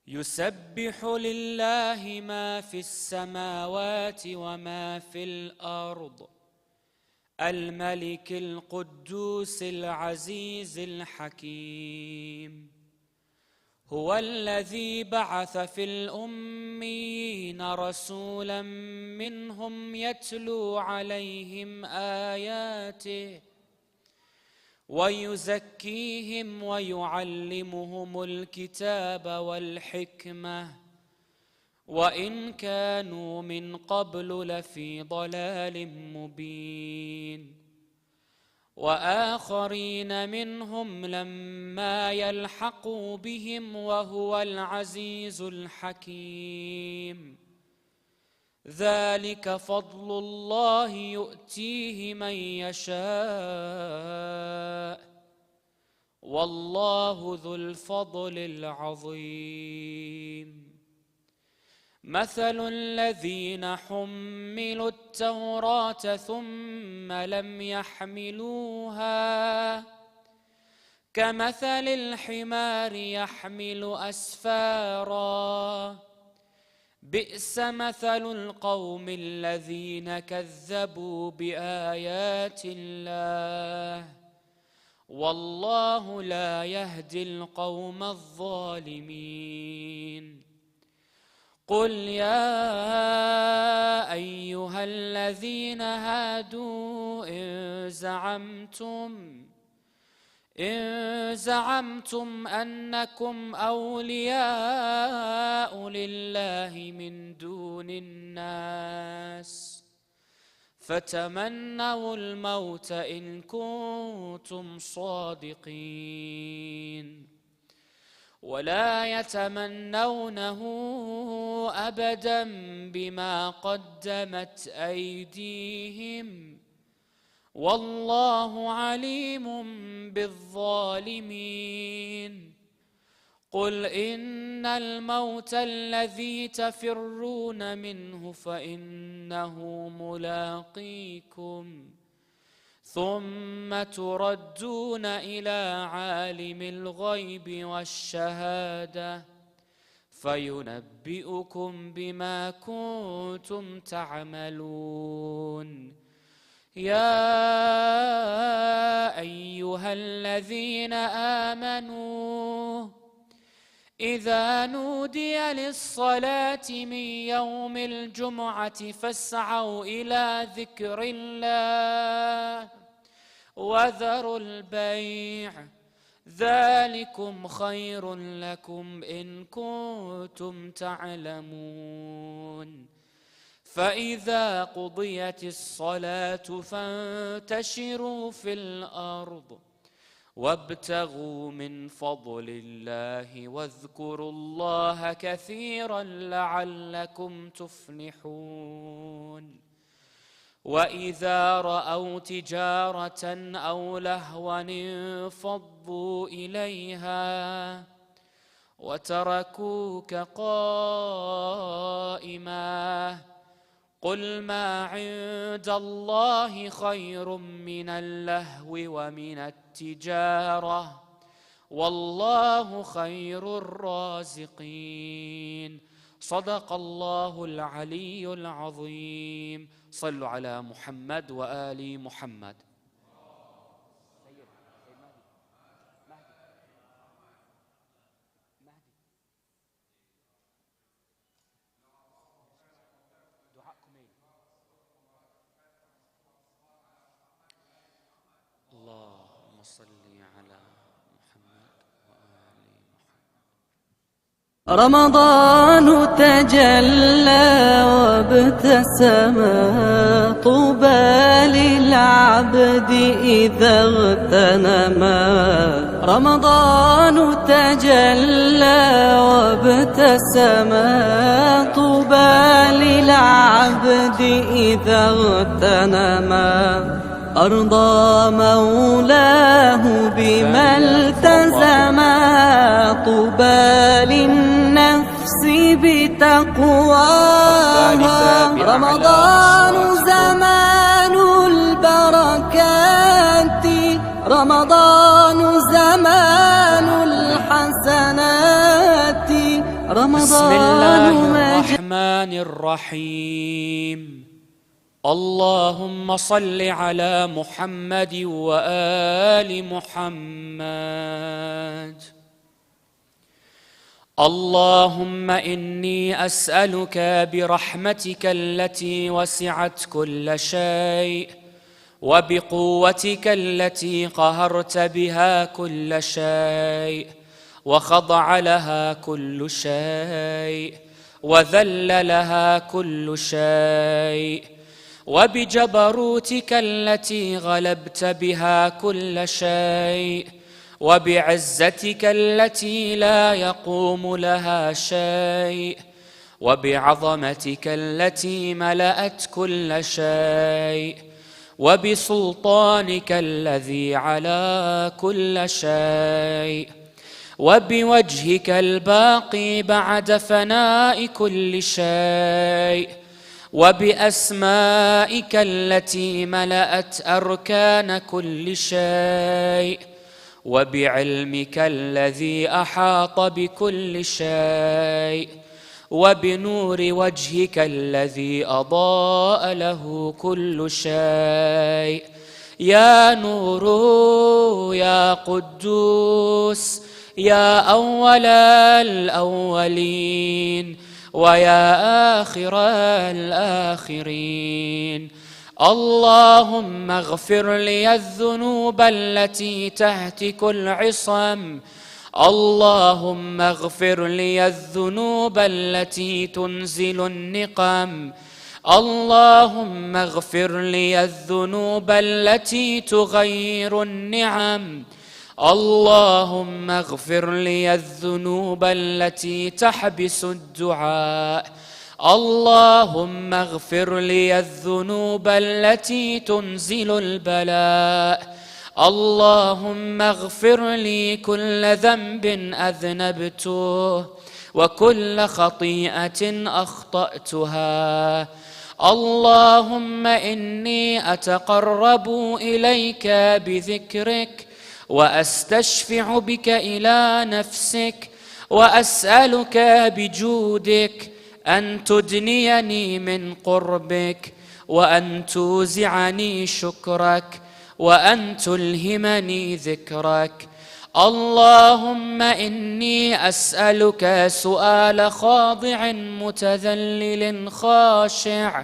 يسبح لله ما في السماوات وما في الأرض الملك القدوس العزيز الحكيم. هو الذي بعث في الأميين رسولا منهم يتلو عليهم آياته ويزكيهم ويعلمهم الكتاب والحكمة وإن كانوا من قبل لفي ضلال مبين. وآخرين منهم لما يلحقوا بهم وهو العزيز الحكيم. ذلك فضل الله يؤتيه من يشاء والله ذو الفضل العظيم. مثل الذين حملوا التوراة ثم لم يحملوها كمثل الحمار يحمل أسفارا بئس مثل القوم الذين كذبوا بآيات الله والله لا يهدي القوم الظالمين. قل يا أيها الذين هادوا إن زعمتم أنكم أولياء لله من دون الناس فتمنوا الموت إن كنتم صادقين ولا يتمنونه أبدا بما قدمت أيديهم والله عليم بالظالمين. قل إن الموت الذي تفرون منه فإنه ملاقيكم ثم تردون إلى عالم الغيب والشهادة فينبئكم بما كنتم تعملون. يا أيها الذين آمنوا إذا نودي للصلاة من يوم الجمعة فاسعوا إلى ذكر الله وذروا البيع ذلكم خير لكم إن كنتم تعلمون. فإذا قضيت الصلاة فانتشروا في الأرض وابتغوا من فضل الله واذكروا الله كثيرا لعلكم تفلحون. وإذا رأوا تجارة أو لهوا انفضوا إليها وتركوك قائما قل ما عند الله خير من اللهو ومن التجارة والله خير الرازقين. صدق الله العلي العظيم. صلوا على محمد وآل محمد. اللهم صل على محمد وآل محمد. رمضان تجلى وابتسم طوبى للعبد إذا اغتنم. رمضان تجلى وابتسم طوبى للعبد إذا اغتنم. أرضى مولاه بما التزم طوبى للنفس بتقواها. رمضان زمان البركات رمضان زمان الحسن حسناتي. بسم الله رمضان الرحمن الرحيم. اللهم صل على محمد وآل محمد. اللهم إني أسألك برحمتك التي وسعت كل شيء وبقوتك التي قهرت بها كل شيء وخضع لها كل شيء وذل لها كل شيء، وبجبروتك التي غلبت بها كل شيء، وبعزتك التي لا يقوم لها شيء، وبعظمتك التي ملأت كل شيء، وبسلطانك الذي على كل شيء، وبوجهك الباقي بعد فناء كل شيء، وبأسمائك التي ملأت أركان كل شيء، وبعلمك الذي أحاط بكل شيء، وبنور وجهك الذي أضاء له كل شيء. يا نور يا قدوس يا أول الأولين ويا آخر الآخرين، اللهم اغفر لي الذنوب التي تهتك العصم، اللهم اغفر لي الذنوب التي تنزل النقم، اللهم اغفر لي الذنوب التي تغير النعم، اللهم اغفر لي الذنوب التي تحبس الدعاء، اللهم اغفر لي الذنوب التي تنزل البلاء، اللهم اغفر لي كل ذنب أذنبته وكل خطيئة أخطأتها. اللهم إني أتقرب إليك بذكرك وأستشفع بك إلى نفسك، وأسألك بجودك أن تدنيني من قربك، وأن توزعني شكرك، وأن تلهمني ذكرك. اللهم إني أسألك سؤال خاضع متذلل خاشع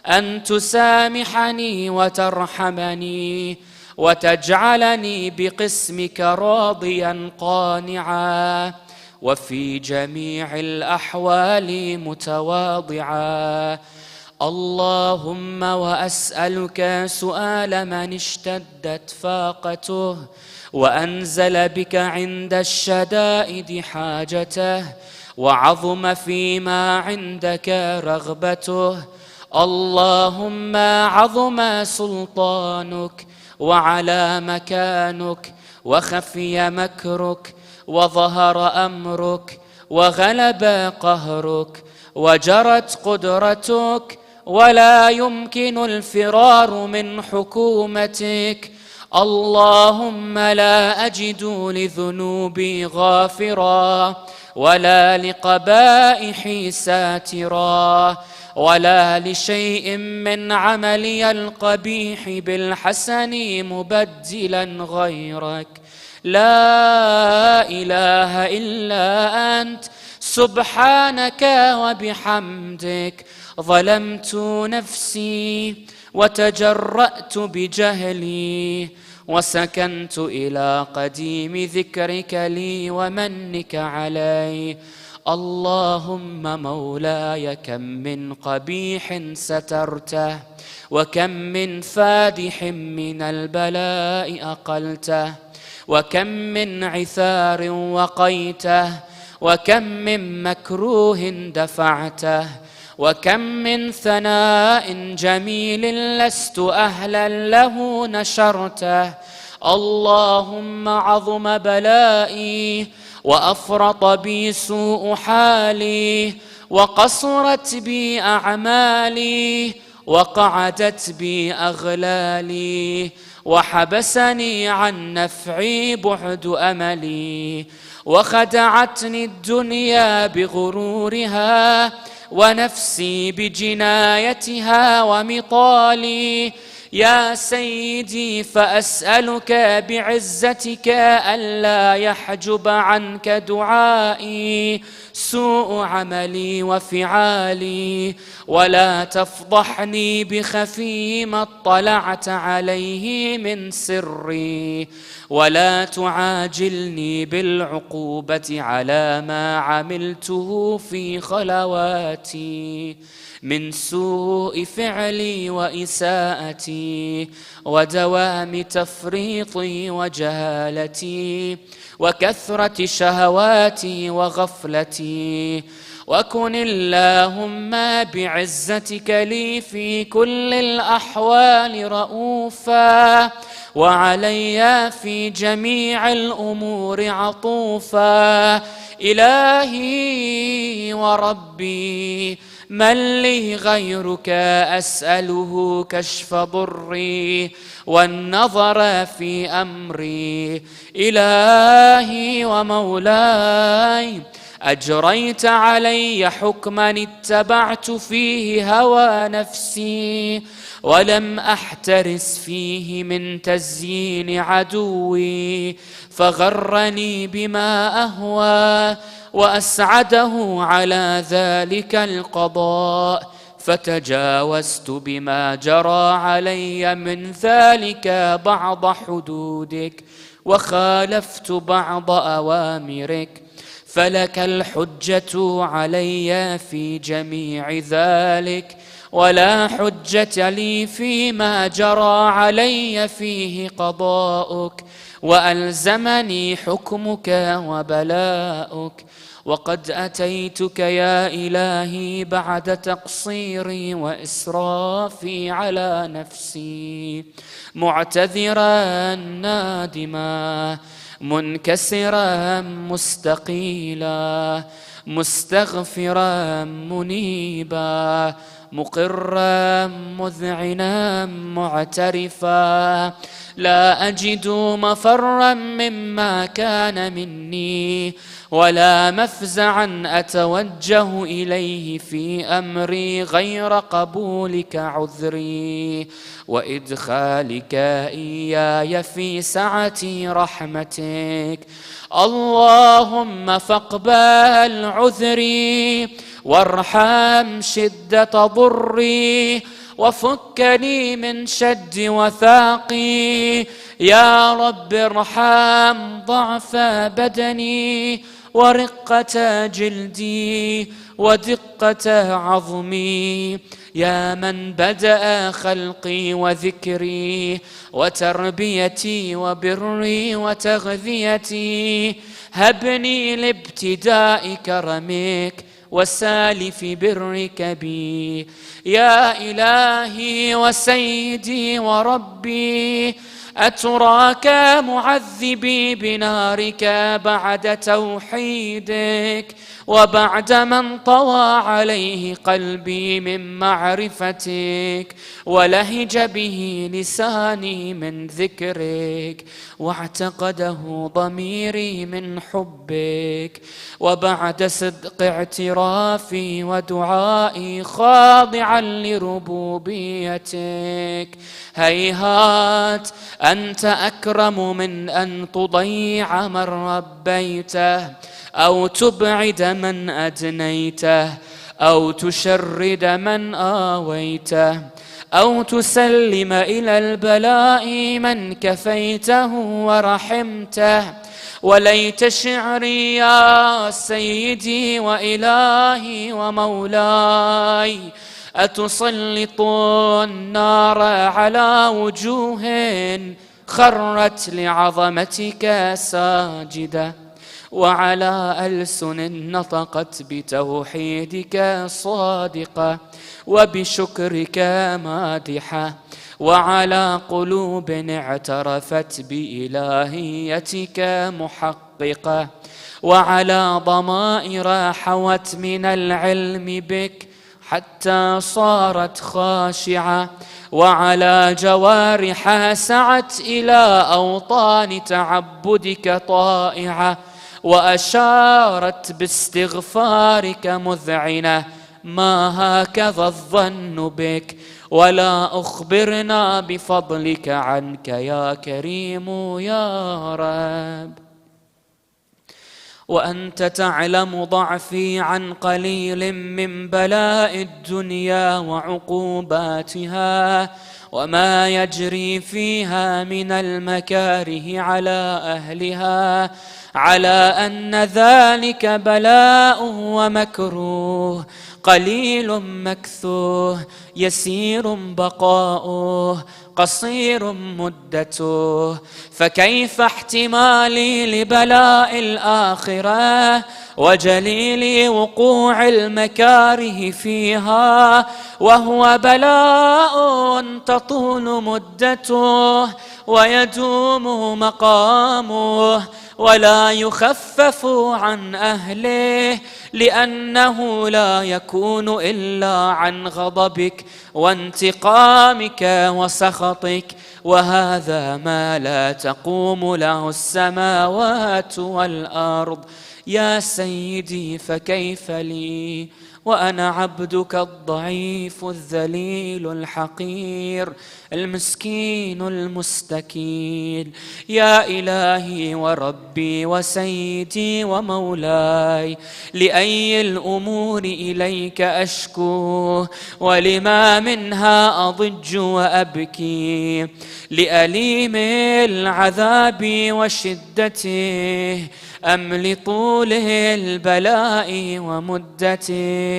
أن تسامحني وترحمني وتجعلني بقسمك راضيا قانعا، وفي جميع الأحوال متواضعا. اللهم وأسألك سؤال من اشتدت فاقته وأنزل بك عند الشدائد حاجته وعظم فيما عندك رغبته. اللهم عظم سلطانك وعلى مكانك وخفي مكرك وظهر أمرك وغلب قهرك وجرت قدرتك، ولا يمكن الفرار من حكومتك. اللهم لا أجد لذنوبي غافرا ولا لقبائحي ساترا ولا لشيء من عملي القبيح بالحسن مبدلا غيرك. لا إله إلا أنت سبحانك وبحمدك ظلمت نفسي وتجرأت بجهلي وسكنت إلى قديم ذكرك لي ومنك علي. اللهم مولاي كم من قبيح سترته وكم من فادح من البلاء أقلته وكم من عثار وقيته وكم من مكروه دفعته وكم من ثناء جميل لست أهلا له نشرته. اللهم عظم بلائي وأفرط بي سوء حالي وقصرت بي أعمالي وقعدت بي أغلالي وحبسني عن نفعي بعد أملي، وخدعتني الدنيا بغرورها ونفسي بجنايتها ومطالي. يا سيدي فأسألك بعزتك ألا يحجب عنك دعائي سوء عملي وفعالي، ولا تفضحني بخفي ما اطلعت عليه من سري، ولا تعاجلني بالعقوبة على ما عملته في خلواتي من سوء فعلي وإساءتي ودوام تفريطي وجهالتي وكثرة شهواتي وغفلتي. وكن اللهم بعزتك لي في كل الأحوال رؤوفا، وعلي في جميع الأمور عطوفا. إلهي وربي من لي غيرك أسأله كشف ضري والنظر في أمري. إلهي ومولاي أجريت علي حكما اتبعت فيه هوى نفسي، ولم أحترس فيه من تزيين عدوي، فغرني بما أهوى وأسعده على ذلك القضاء، فتجاوزت بما جرى علي من ذلك بعض حدودك، وخالفت بعض أوامرك، فلك الحجة علي في جميع ذلك، ولا حجة لي فيما جرى علي فيه قضاؤك، وألزمني حكمك وبلاؤك. وقد أتيتك يا إلهي بعد تقصيري وإسرافي على نفسي، معتذرا نادما منكسرا مستقيلا، مستغفرا منيبا، مقرا مذعنا معترفا. لا أجد مفرا مما كان مني، ولا مفزعا أتوجه إليه في أمري غير قبولك عذري وإدخالك إياي في سعة رحمتك. اللهم فاقبل عذري وارحم شدة ضري، وفكني من شد وثاقي. يا رب ارحم ضعف بدني ورقة جلدي ودقة عظمي، يا من بدأ خلقي وذكري وتربيتي وبري وتغذيتي. هبني لابتداء كرمك وسالف برك بي. يا إلهي وسيدي وربي، أتراك معذبي بنارك بعد توحيدك، وبعد من طوى عليه قلبي من معرفتك، ولهج به لساني من ذكرك، واعتقده ضميري من حبك، وبعد صدق اعترافي ودعائي خاضعا لربوبيتك. هيهات أنت أكرم من أن تضيع من ربيته، أو تبعد من أدنيته، أو تشرد من آويته، أو تسلم إلى البلاء من كفيته ورحمته. وليت شعري يا سيدي وإلهي ومولاي أتسلط النار على وجوه خرت لعظمتك ساجدة، وعلى ألسن نطقت بتوحيدك صادقة، وبشكرك مادحة، وعلى قلوب اعترفت بإلهيتك محققة، وعلى ضمائر حوت من العلم بك حتى صارت خاشعة، وعلى جوارحها سعت إلى أوطان تعبدك طائعة، وأشارت باستغفارك مذعنة: ما هكذا الظن بك، ولا أخبرنا بفضلك عنك يا كريم يا رب. وأنت تعلم ضعفي عن قليل من بلاء الدنيا وعقوباتها، وما يجري فيها من المكاره على أهلها، على أن ذلك بلاء ومكروه، قليل مكثوه، يسير بقاؤه، قصير مدته. فكيف احتمالي لبلاء الآخرة وجليل وقوع المكاره فيها، وهو بلاء تطول مدته ويدوم مقامه، ولا يخفف عن أهله، لأنه لا يكون إلا عن غضبك وانتقامك وسخطك، وهذا ما لا تقوم له السماوات والأرض. يا سيدي فكيف لي وأنا عبدك الضعيف الذليل الحقير المسكين المستكين؟ يا إلهي وربي وسيدي ومولاي، لأي الأمور إليك أشكو، ولما منها أضج وأبكي؟ لأليم العذاب وشدته، أم لطول البلاء ومدته؟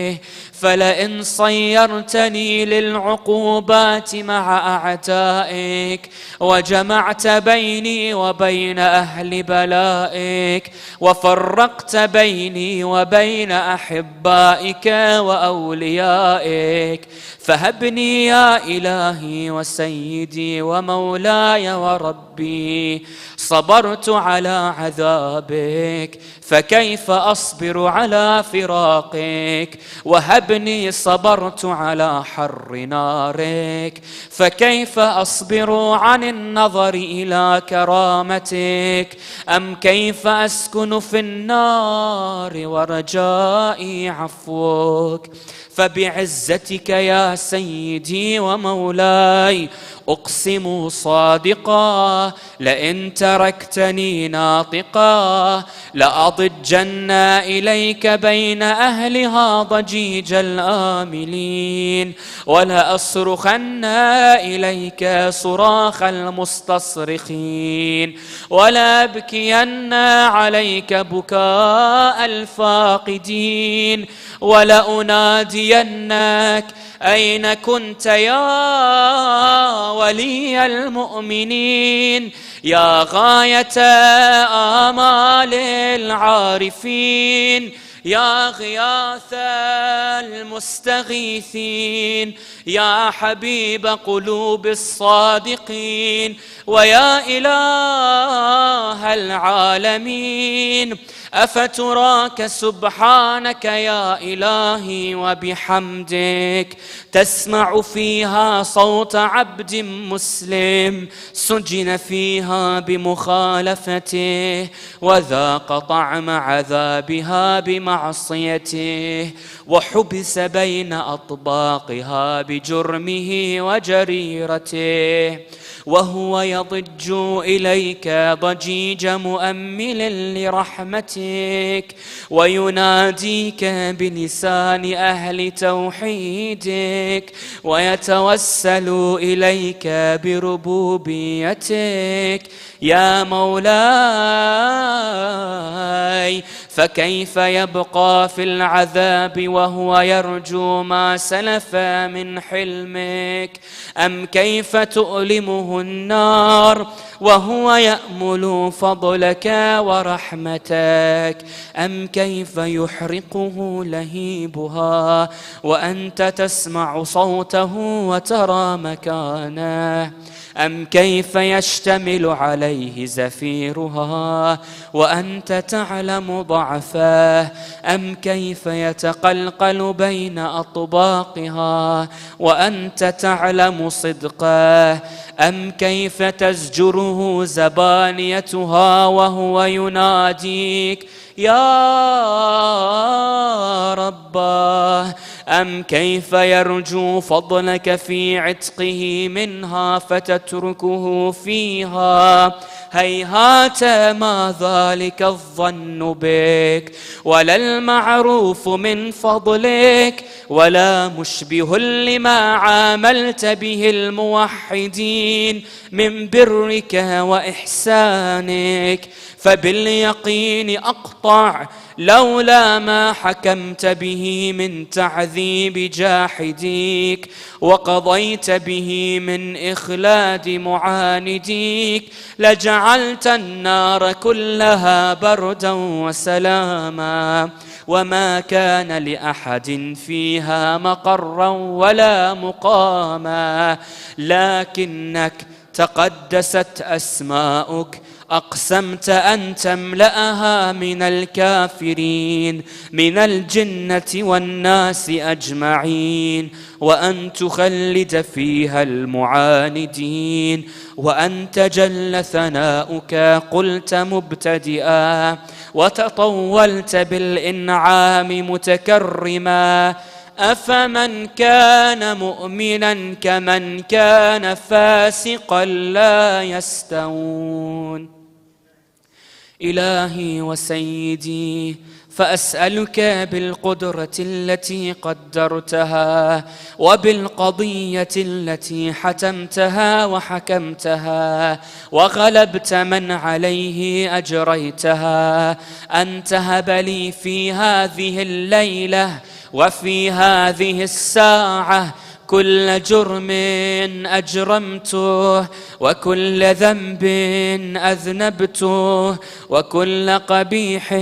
فلئن صيرتني للعقوبات مع أعدائك، وجمعت بيني وبين أهل بلائك، وفرقت بيني وبين أحبائك وأوليائك، فهبني يا إلهي وسيدي ومولاي وربي. صبرت على عذابك، فكيف أصبر على فراقك؟ وهبني صبرت على حر نارك، فكيف أصبر عن النظر إلى كرامتك؟ أم كيف أسكن في النار ورجائي عفوك؟ فبعزتك يا سيدي ومولاي أقسم صادقا، لئن تركتني ناطقا لأضجن إليك بين أهلها ضجيج الآملين، ولأصرخن إليك صراخ المستصرخين، ولأبكين عليك بكاء الفاقدين، ولأنادينك: أين كنت يا ولي المؤمنين؟ يا غاية آمال العارفين، يا غياث المستغيثين، يا حبيب قلوب الصادقين، ويا إله العالمين. أفتراك سبحانك يا إلهي وبحمدك تسمع فيها صوت عبد مسلم سجن فيها بمخالفته، وذاق طعم عذابها بمعصيته، وحبس بين أطباقها بجرمه وجريرته، وهو يضج إليك ضجيج مؤمل لرحمتك، ويناديك بلسان أهل توحيدك، ويتوسل إليك بربوبيتك. يا مولاي، فكيف يبقى في العذاب وهو يرجو ما سلف من حلمك؟ أم كيف تؤلمه النار وهو يأمل فضلك ورحمتك؟ أم كيف يحرقه لهيبها وأنت تسمع صوته وترى مكانه؟ أم كيف يشتمل عليه عليه زفيرها وأنت تعلم ضعفه؟ أم كيف يتقلقل بين أطباقها وأنت تعلم صدقه؟ أم كيف تزجره زبانيتها وهو يناديك يا رباه؟ أم كيف يرجو فضلك في عتقه منها فتتركه فيها؟ هيهات ما ذلك الظن بك، ولا المعروف من فضلك، ولا مشبه لما عاملت به الموحدين من برك وإحسانك. فباليقين أقطع لولا ما حكمت به من تعذيب جاحديك وقضيت به من إخلاد معانديك لجعلت النار كلها بردا وسلاما، وما كان لأحد فيها مقرا ولا مقاما، لكنك تقدست أسماؤك أقسمت أن تملأها من الكافرين من الجنة والناس أجمعين، وأن تخلد فيها المعاندين، وأن تجل ثناؤك قلت مبتدئا وتطولت بالإنعام متكرما. أفمن كان مؤمنا كمن كان فاسقا لا يستوون. إلهي وسيدي، فأسألك بالقدرة التي قدرتها وبالقضية التي حتمتها وحكمتها وغلبت من عليه أجريتها أن تهب لي في هذه الليلة وفي هذه الساعة كل جرم أجرمته وكل ذنب أذنبته وكل قبيح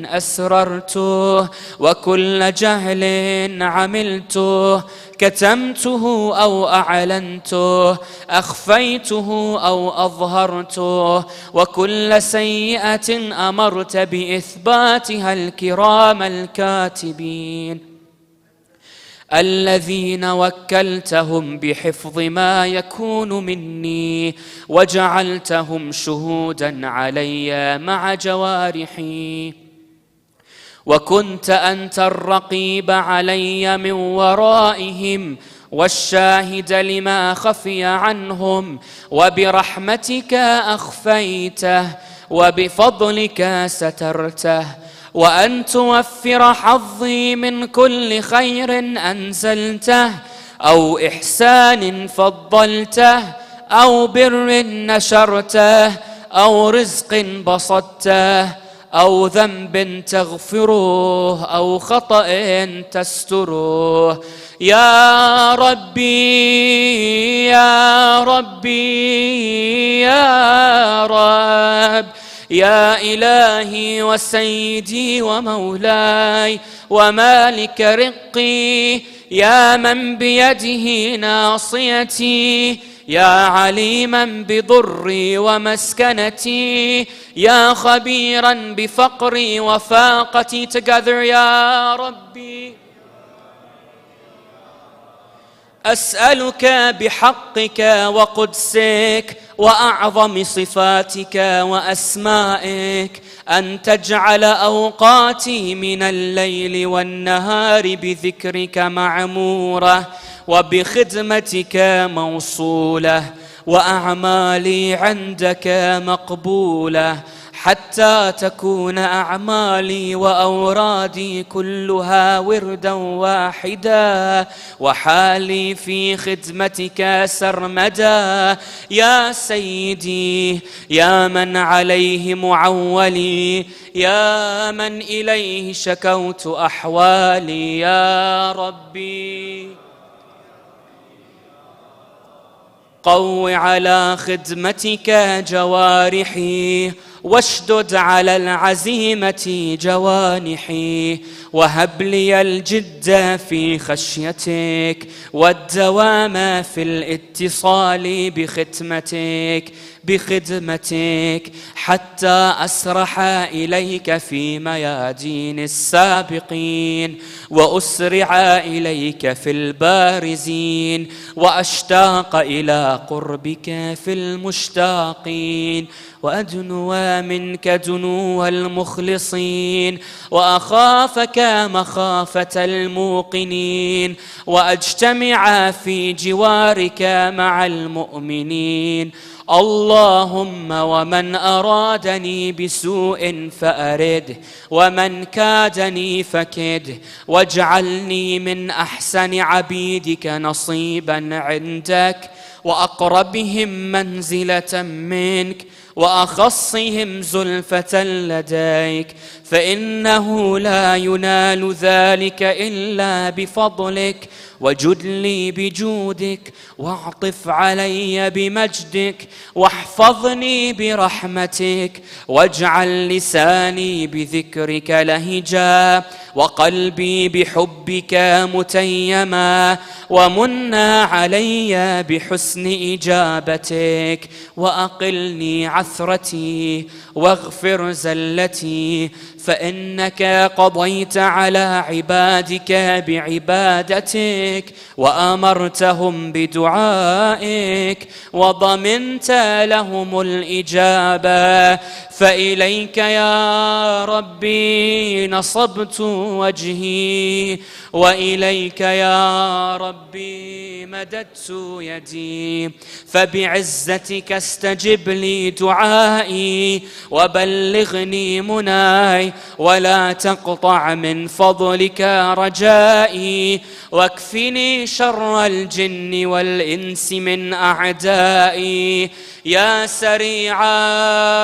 أسررته وكل جهل عملته كتمته أو أعلنته أخفيته أو أظهرته وكل سيئة أمرت بإثباتها الكرام الكاتبين الذين وكلتهم بحفظ ما يكون مني وجعلتهم شهودا علي مع جوارحي، وكنت أنت الرقيب علي من ورائهم والشاهد لما خفي عنهم، وبرحمتك أخفيته وبفضلك سترته، وأن توفر حظي من كل خير أنزلته أو إحسان فضلته أو بر نشرته أو رزق بسطته أو ذنب تغفره أو خطأ تستره. يا ربي يا ربي يا رب، يا إلهي وسيدي ومولاي ومالك رقي، يا من بيده ناصيتي، يا عليما بضري ومسكنتي، يا خبيرا بفقري وفاقتي. Together يا ربي أسألك بحقك وقدسك وأعظم صفاتك وأسمائك أن تجعل أوقاتي من الليل والنهار بذكرك معمورة وبخدمتك موصولة وأعمالي عندك مقبولة، حتى تكون أعمالي وأورادي كلها وردا واحدا وحالي في خدمتك سرمدا. يا سيدي، يا من عليه معولي، يا من إليه شكوت أحوالي، يا ربي قو على خدمتك جوارحي واشدد على العزيمة جوانحي، وهب لي الجد في خشيتك والدوام في الاتصال بختمتك بخدمتك حتى أسرح إليك في ميادين السابقين، وأسرع إليك في البارزين، وأشتاق إلى قربك في المشتاقين، وأدنو منك دنو المخلصين، وأخافك مخافة الموقنين، وأجتمع في جوارك مع المؤمنين. اللهم ومن أرادني بسوء فأرده، ومن كادني فكده، واجعلني من أحسن عبيدك نصيبا عندك، وأقربهم منزلة منك، وأخصهم زلفة لديك، فإنه لا ينال ذلك إلا بفضلك. وجد لي بجودك، واعطف علي بمجدك، واحفظني برحمتك، واجعل لساني بذكرك لهجا، وقلبي بحبك متيما، ومنا علي بحسن إجابتك، وأقلني عثرتي، واغفر زلتي، فإنك قضيت على عبادك بعبادتك، وأمرتهم بدعائك، وضمنت لهم الإجابة. فإليك يا ربي نصبت وجهي، وإليك يا ربي مددت يدي، فبعزتك استجب لي دعائي، وبلغني مناي، ولا تقطع من فضلك رجائي، واكفني شر الجن والإنس من أعدائي. يا سريع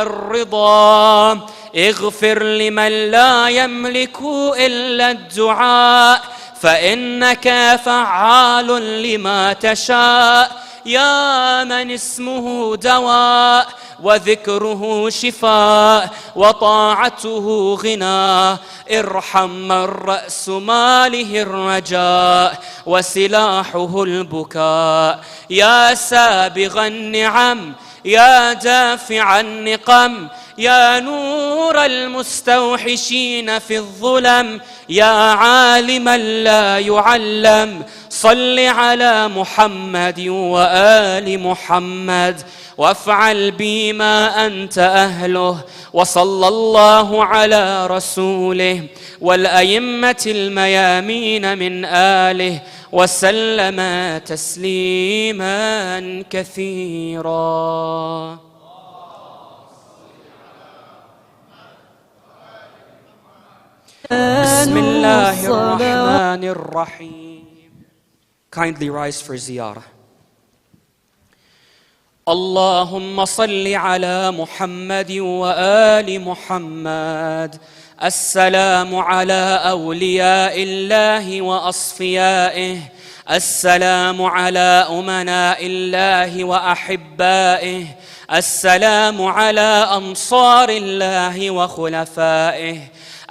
الرضا اغفر لمن لا يملك إلا الدعاء، فإنك فعال لما تشاء. يا من اسمه دواء، وذكره شفاء، وطاعته غنى، ارحم من رأس ماله الرجاء، وسلاحه البكاء. يا سابغ النعم، يا دافع النقم، يا نور المستوحشين في الظلم، يا عالما لا يعلم، صل على محمد وآل محمد، وافعل بي ما أنت أهله. وصلى الله على رسوله والأئمة الميامين من آله، وسلم تسليما كثيرا. بسم الله الرحمن الرحيم. Kindly rise for ziyarah. اللهم صل على محمد وآل محمد. السلام على أولياء الله وأصفيائه، السلام على أمناء الله وأحبائه، السلام على أنصار الله وخلفائه،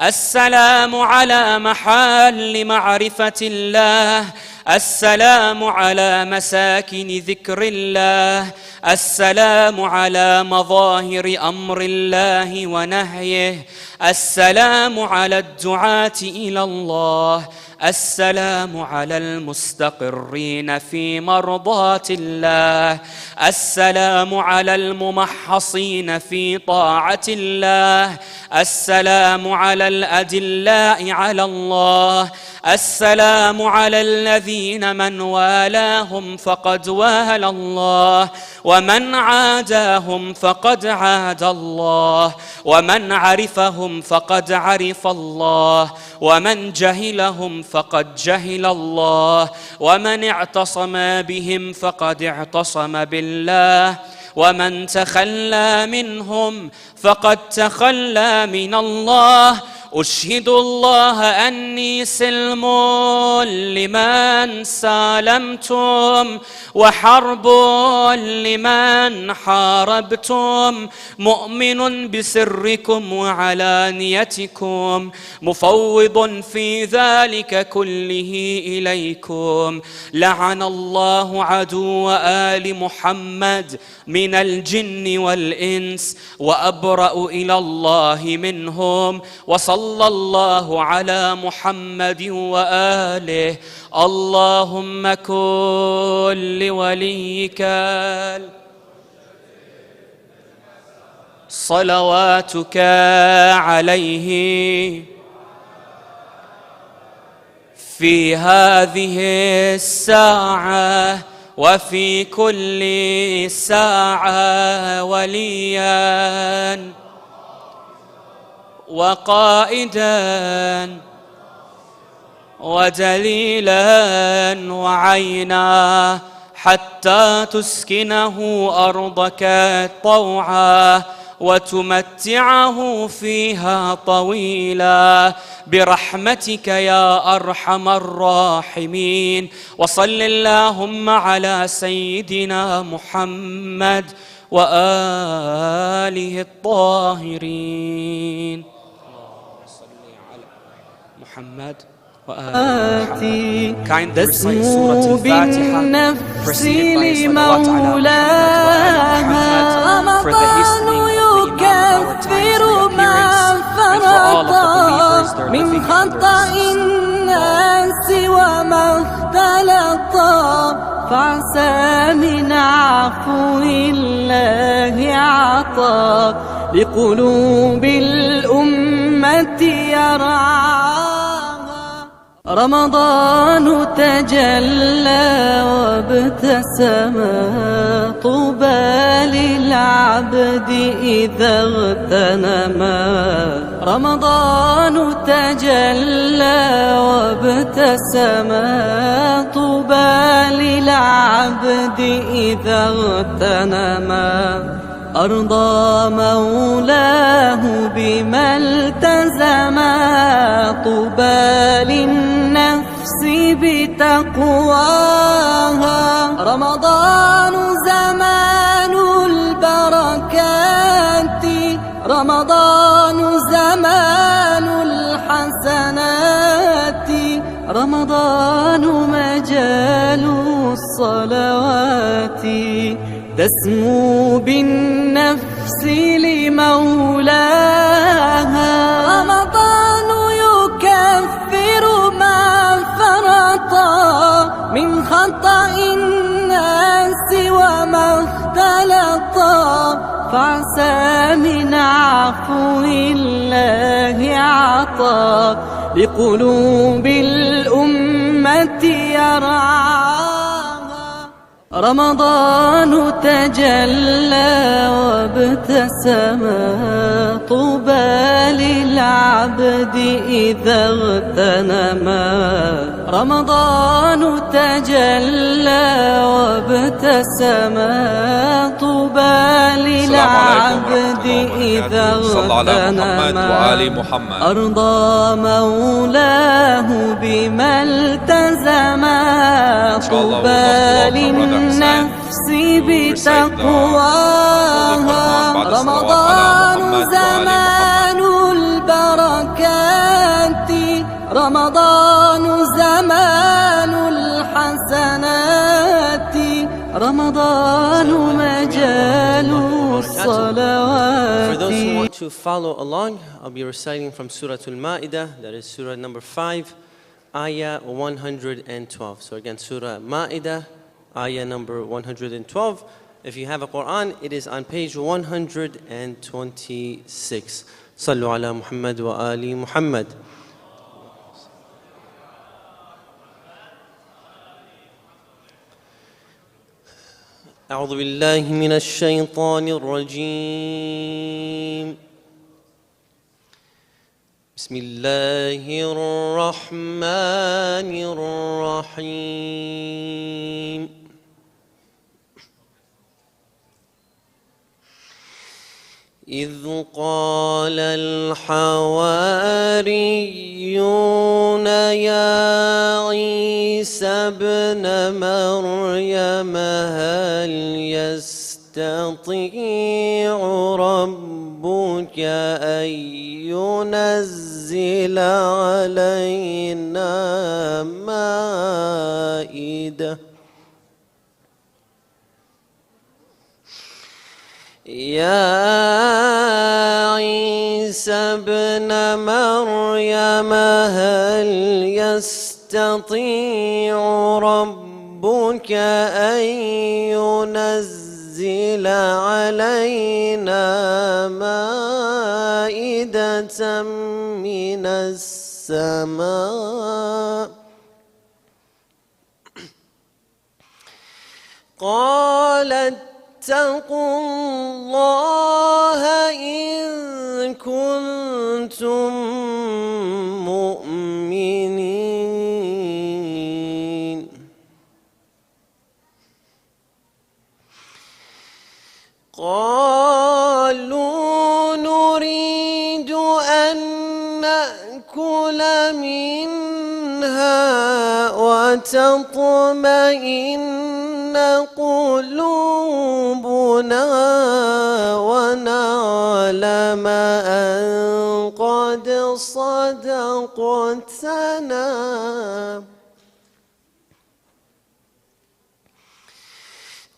السلام على محال معرفة الله، السلام على مساكن ذكر الله، السلام على مظاهر أمر الله ونهيه، السلام على الدعاة إلى الله، السلام على المستقرين في مرضاة الله، السلام على الممحصين في طاعة الله، السلام على الأدلاء على الله، السلام على الذين من والاهم فقد والى الله، ومن عاداهم فقد عاد الله، ومن عرفهم فقد عرف الله، ومن جهلهم فقد جهل الله، ومن اعتصم بهم فقد اعتصم بالله، ومن تخلى منهم فقد تخلى من الله، أشهد الله أني سلم لمن سالمتم وحرب لمن حاربتم، مؤمن بسركم وعلانيتكم، مفوض في ذلك كله إليكم. لعن الله عدو آل محمد من الجن والإنس، وأبرأ إلى الله منهم. وصلى الله على محمد وآله. اللهم كن لوليك صلواتك عليه في هذه الساعة وفي كل ساعة وليا وقائدا ودليلا وعينا، حتى تسكنه أرضك طوعا وتمتعه فيها طويلا برحمتك يا أرحم الراحمين. وصل اللهم على سيدنا محمد وآله الطاهرين. صل على محمد تسمو بالنفس لمولاها. رمضان يكفر ما فرط من خطأ الناس وما اختلط، فعسى من عفو الله عطا لقلوب الأمة يرعاها. رمضان تجلى وابتسم، طوبى للعبد إذا اغتنما. رمضان تجلى وابتسم، طوبى للعبد إذا اغتنما. أرضى مولاه بما التزما، طوبى للنفس بتقواها. رمضان زمان البركات، رمضان زمان الحسنات، رمضان مجال الصلوات. تسمو بالنفس لمولاها. رمضان يكفر ما فرط من خطأ الناس وما اختلط، فعسى من عفو الله عطا لقلوب الأمة يرعاها. رمضان تجلى وابتسم، طوبى للعبد إذا اغتنما. رمضان تجلى وابتسم، طوبى للعبد إذا اغتنما. أرضى مولاه بما التزما، طوبى للنفس بتقواها. رمضان زمان البركات، رمضان زمان الحسنات، رمضان مجال الصلوات. For those who want to follow along, I'll be reciting from Surah Al-Ma'idah, that is Surah number 5, Ayah 112. So again, Surah Ma'idah, Ayah number 112. If you have a Quran, it is on page 126. Sallu ala Muhammad wa ali Muhammad. أعوذ بالله من الشيطان الرجيم. بسم الله الرحمن الرحيم. إذ قال الحواريون يا عيسى ابن مريم هل يستطيع ربك أن ينزل علينا مائدة يا عيسى ابن مريم هل يستطيع ربك أن ينزل علينا مائدة من السماء قالت اتقوا الله إن كنتم مؤمنين قالوا نريد أن نأكل منها وتطمئن قلوبنا ونعلم أن قد صدقتنا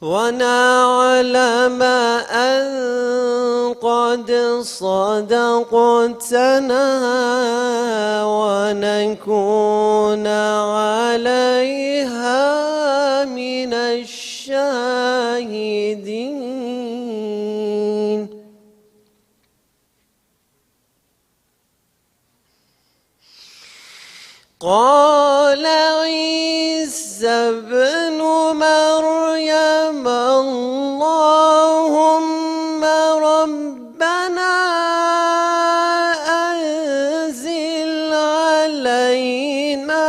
ونعلم أن قد صدقتنا ونكون عليها من الشاهدين قال عيسى ابن مريم اللهم ربنا أنزل علينا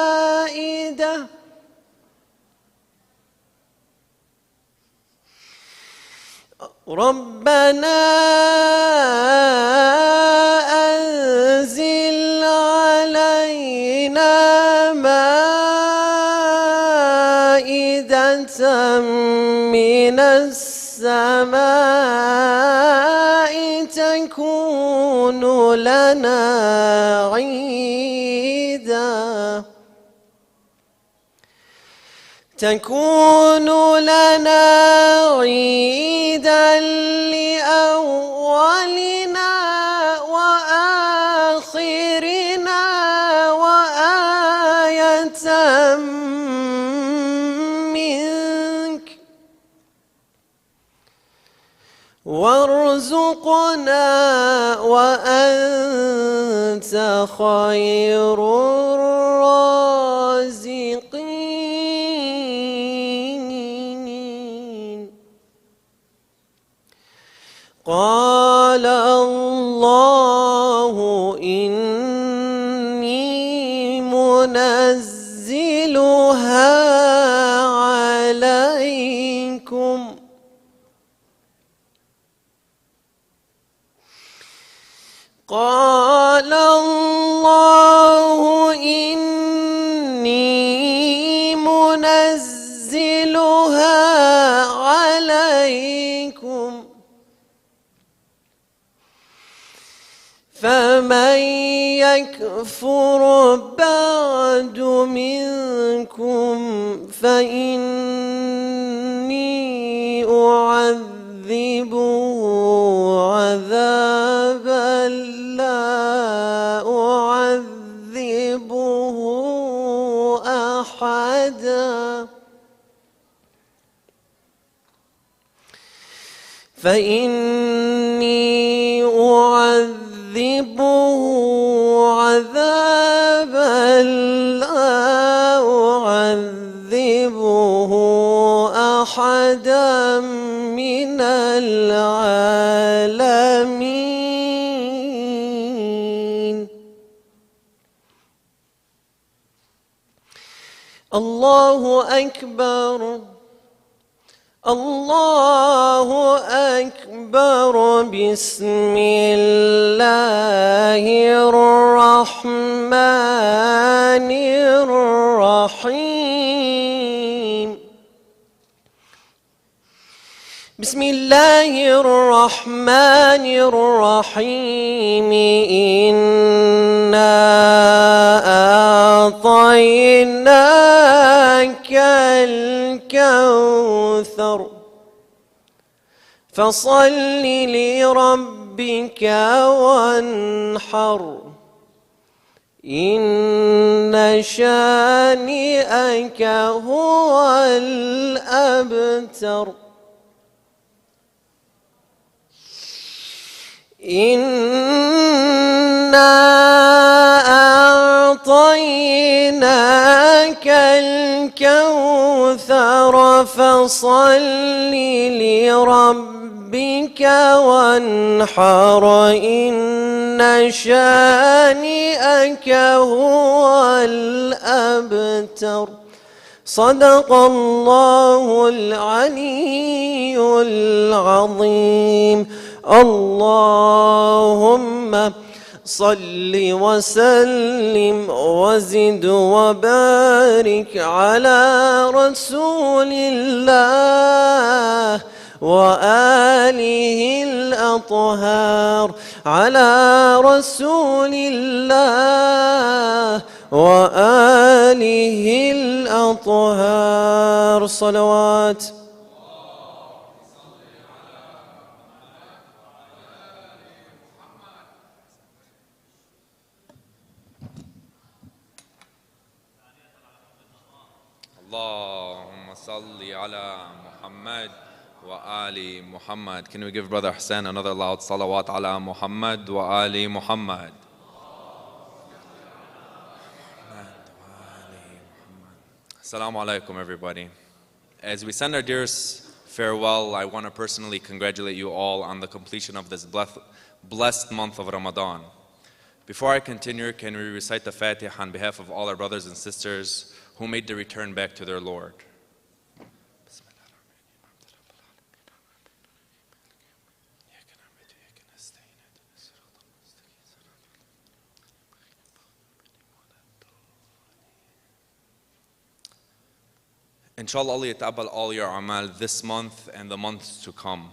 مائدة ربنا أنزل علينا مائدة من السماء تكون لنا عيدا لأولنا وآخرنا وآية منك وارزقنا وأنت خير الرازقين قال الله إني منزلها عليكم قال الله إني منزلها عليكم فمن يكفر بعد منكم فإني أعذبه عذابا لا أعذبه أحدا فإني أعذبه عذابا لا أعذبه أحدا من العالمين الله أكبر الله أكبر بسم الله الرحمن الرحيم بسم الله الرحمن الرحيم إنا أعطيناك الكوثر فصل لربك وانحر إن شانئك هو الأبتر إنا أعطيناك الكوثر فصل لربك وانحر إن شانئك هو الأبتر صدق الله العلي العظيم اللهم صل وسلم وزد وبارك على رسول الله وآله الأطهار على رسول الله وآله الأطهار صلوات اللهم صل على محمد وآل Muhammad. Can we give Brother Hassan another loud salawat ala Muhammad wa Ali Muhammad? Assalamu alaikum everybody. As we send our dearest farewell, I want to personally congratulate you all on the completion of this blessed month of Ramadan. Before I continue, can we recite the Fatiha on behalf of all our brothers and sisters who made the return back to their Lord. Inshallah, Allah yata'abbal all your amal this month and the months to come.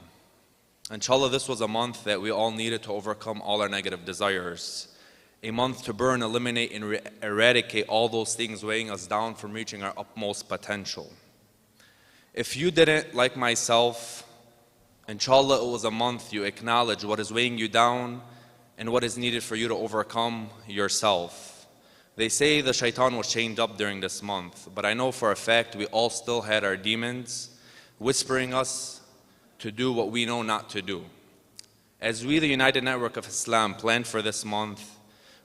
Inshallah, this was a month that we all needed to overcome all our negative desires. A month to burn, eliminate, and eradicate all those things weighing us down from reaching our utmost potential. If you didn't, like myself, inshallah, it was a month you acknowledge what is weighing you down and what is needed for you to overcome yourself. They say the shaitan was chained up during this month, but I know for a fact we all still had our demons whispering us to do what we know not to do. As we, the United Network of Islam, planned for this month,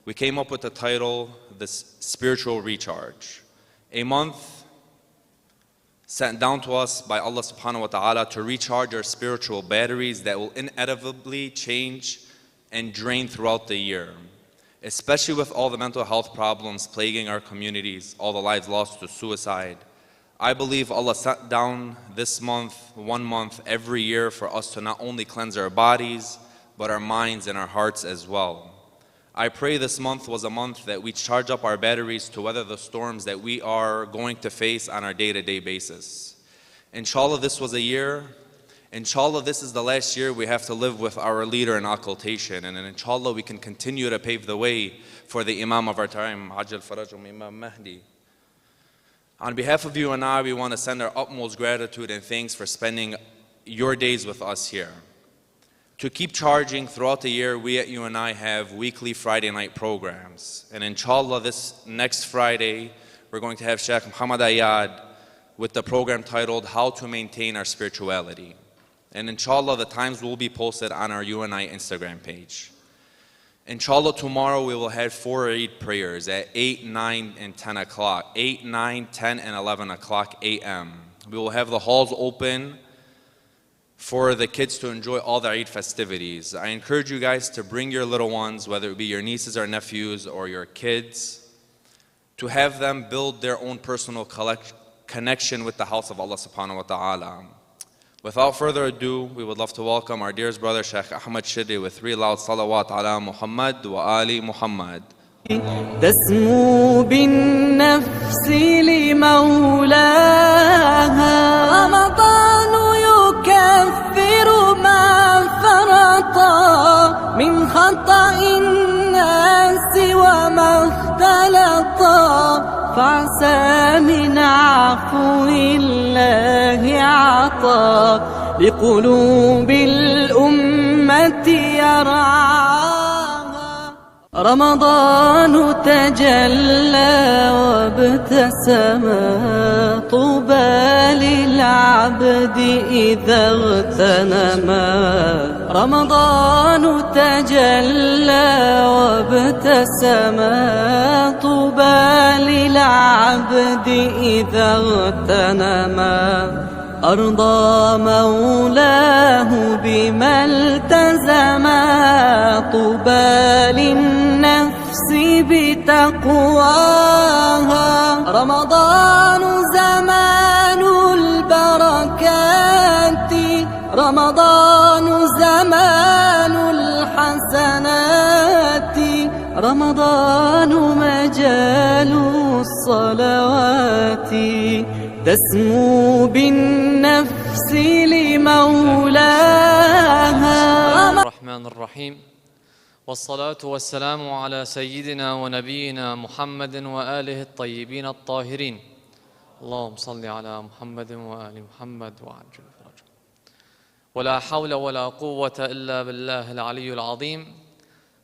we came up with the title, The Spiritual Recharge. A month sent down to us by Allah subhanahu wa ta'ala to recharge our spiritual batteries that will inevitably change and drain throughout the year. Especially with all the mental health problems plaguing our communities, all the lives lost to suicide. I believe Allah sent down this month, 1 month every year for us to not only cleanse our bodies, but our minds and our hearts as well. I pray this month was a month that we charge up our batteries to weather the storms that we are going to face on our day-to-day basis. Inshallah, this was a year. Inshallah, this is the last year we have to live with our leader in occultation. And inshallah, we can continue to pave the way for the Imam of our time, Ajal Farajum Imam Mahdi. On behalf of you and I, we want to send our utmost gratitude and thanks for spending your days with us here. To keep charging throughout the year, we at UNI have weekly Friday night programs. And inshallah, this next Friday, we're going to have Sheikh Muhammad Ayad with the program titled, How to Maintain Our Spirituality. And inshallah, the times will be posted on our UNI Instagram page. Inshallah, tomorrow we will have 4 Eid prayers at 8, 9, and 10 o'clock. 8, 9, 10, and 11 o'clock a.m. We will have the halls open for the kids to enjoy all the Eid festivities. I encourage you guys to bring your little ones, whether it be your nieces or nephews or your kids, to have them build their own personal connection with the house of Allah subhanahu wa ta'ala. Without further ado, we would love to welcome our dearest brother Sheikh Ahmad Shidi with 3 loud salawat ala Muhammad wa ali Muhammad. تسمو بالنفس لمولاها رمضان يكفر ما فرطا من خطأ الناس وما اختلطا فعسى من عفو الله عطا لقلوب الأمة يرعاها رمضان تجلى وابتسم طوبى للعبد إذا اغتنم رمضان تجلى وابتسم طوبى للعبد إذا اغتنم أرضى مولاه بما التزم طوبى للنفس بتقواها رمضان زمان البركات رمضان زمان الحسنات رمضان مجال الصلوات تسمو بالنفس لمولاها الرحمن الرحيم والصلاة والسلام على سيدنا ونبينا محمد وآله الطيبين الطاهرين اللهم صل على محمد وآل محمد وعجل فرجه ولا حول ولا قوة إلا بالله العلي العظيم.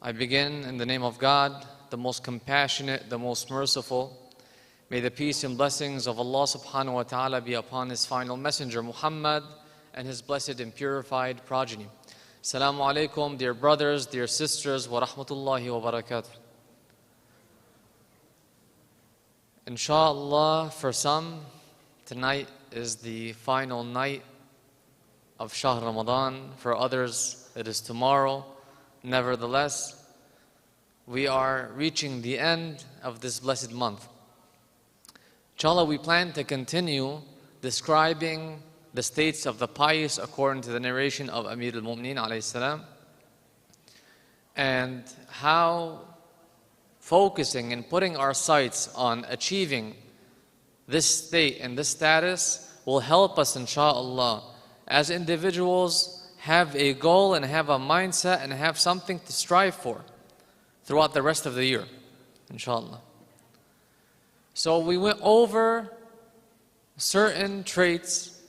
I begin in the name of God, the most compassionate, the most merciful. May the peace and blessings of Allah subhanahu wa ta'ala be upon His final messenger Muhammad and his blessed and purified progeny. Assalamu alaikum, dear brothers, dear sisters, wa rahmatullahi wa barakatuh. Inshallah, for some, tonight is the final night of Shahr Ramadan. For others, it is tomorrow. Nevertheless, we are reaching the end of this blessed month. Inshallah, we plan to continue describing the states of the pious according to the narration of Amir al-Mu'mineen alayhi salam, and how focusing and putting our sights on achieving this state and this status will help us, inshallah, as individuals have a goal and have a mindset and have something to strive for throughout the rest of the year, inshallah. So we went over certain traits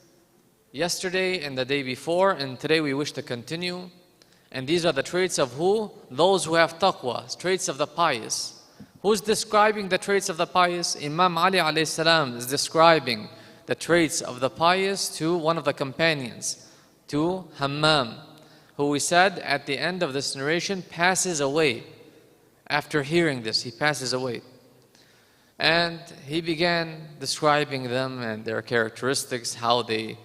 yesterday and the day before, and today we wish to continue. And these are the traits of who? Those who have taqwa, traits of the pious. Who's describing the traits of the pious? Imam Ali alayhi salam is describing the traits of the pious to one of the companions, to Hammam, who we said at the end of this narration passes away. After hearing this, he passes away. And he began describing them and their characteristics, how they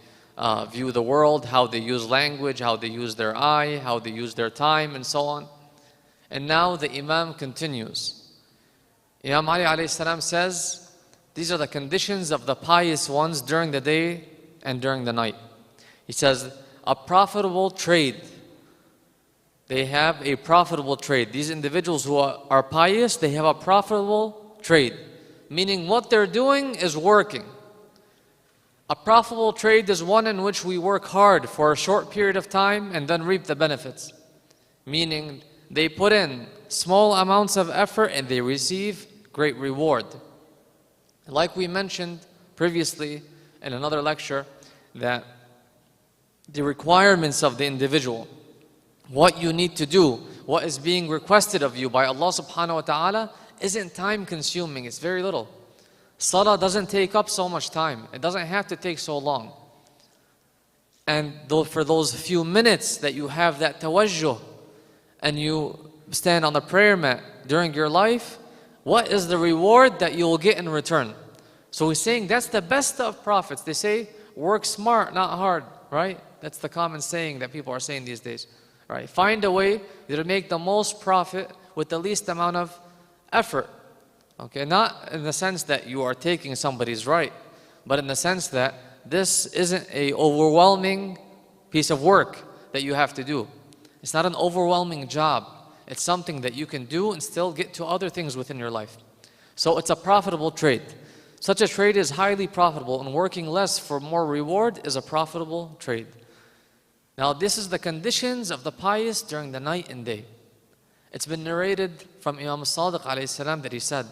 view the world, how they use language, how they use their eye, how they use their time, and so on. And now the Imam continues. Imam Ali alayhi salam says, these are the conditions of the pious ones during the day and during the night. He says, a profitable trade. They have a profitable trade. These individuals who are pious, they have a profitable trade. Meaning what they're doing is working. A profitable trade is one in which we work hard for a short period of time and then reap the benefits. Meaning they put in small amounts of effort and they receive great reward. Like we mentioned previously in another lecture, that the requirements of the individual, what you need to do, what is being requested of you by Allah subhanahu wa ta'ala, isn't time consuming, it's very little. Salah doesn't take up so much time. It doesn't have to take so long. And though for those few minutes that you have that tawajjuh and you stand on the prayer mat during your life, what is the reward that you will get in return? So he's saying that's the best of prophets. They say, work smart, not hard, right? That's the common saying that people are saying these days, right? Find a way to make the most profit with the least amount of effort. Okay, not in the sense that you are taking somebody's right, but in the sense that this isn't a overwhelming piece of work that you have to do. It's not an overwhelming job. It's something that you can do and still get to other things within your life. So it's a profitable trade. Such a trade is highly profitable, and working less for more reward is a profitable trade. Now, this is the conditions of the pious during the night and day. It's been narrated from Imam Sadiq alayhi salam that he said,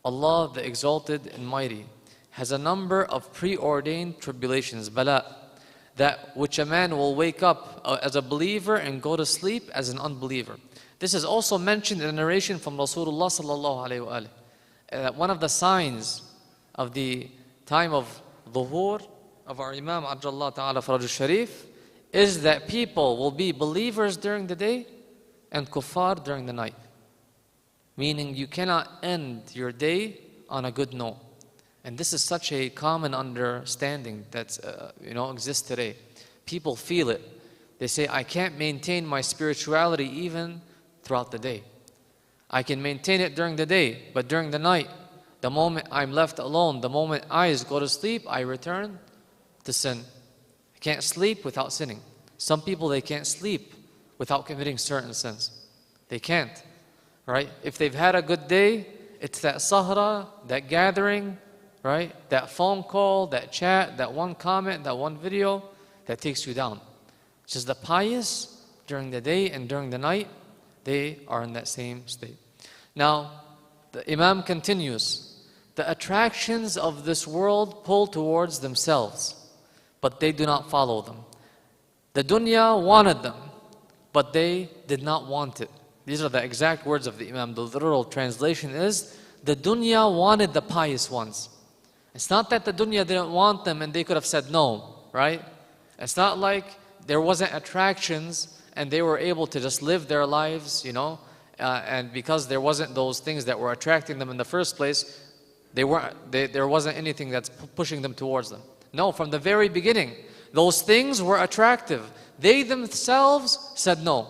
Allah, the Exalted and Mighty, has a number of preordained tribulations, bala, that which a man will wake up as a believer and go to sleep as an unbeliever. This is also mentioned in a narration from Rasulullah sallallahu alayhi wa alayhi. One of the signs of the time of dhuhur of our Imam Ajjallah Ta'ala Faraj Sharif is that people will be believers during the day and kuffar during the night. Meaning you cannot end your day on a good note. And this is such a common understanding that exists today. People feel it. They say, I can't maintain my spirituality even throughout the day. I can maintain it during the day, but during the night, the moment I'm left alone, the moment eyes go to sleep, I return to sin. I can't sleep without sinning. Some people, they can't sleep without committing certain sins. They can't, right? If they've had a good day, it's that sahra, that gathering, right? That phone call, that chat, that one comment, that one video that takes you down. Just the pious during the day and during the night, they are in that same state. Now, the Imam continues, the attractions of this world pull towards themselves, but they do not follow them. The dunya wanted them, but they did not want it. These are the exact words of the Imam. The literal translation is, the dunya wanted the pious ones. It's not that the dunya didn't want them and they could have said no, right? It's not like there wasn't attractions and they were able to just live their lives, and because there wasn't those things that were attracting them in the first place, there wasn't anything that's pushing them towards them. No, from the very beginning, those things were attractive. They themselves said no.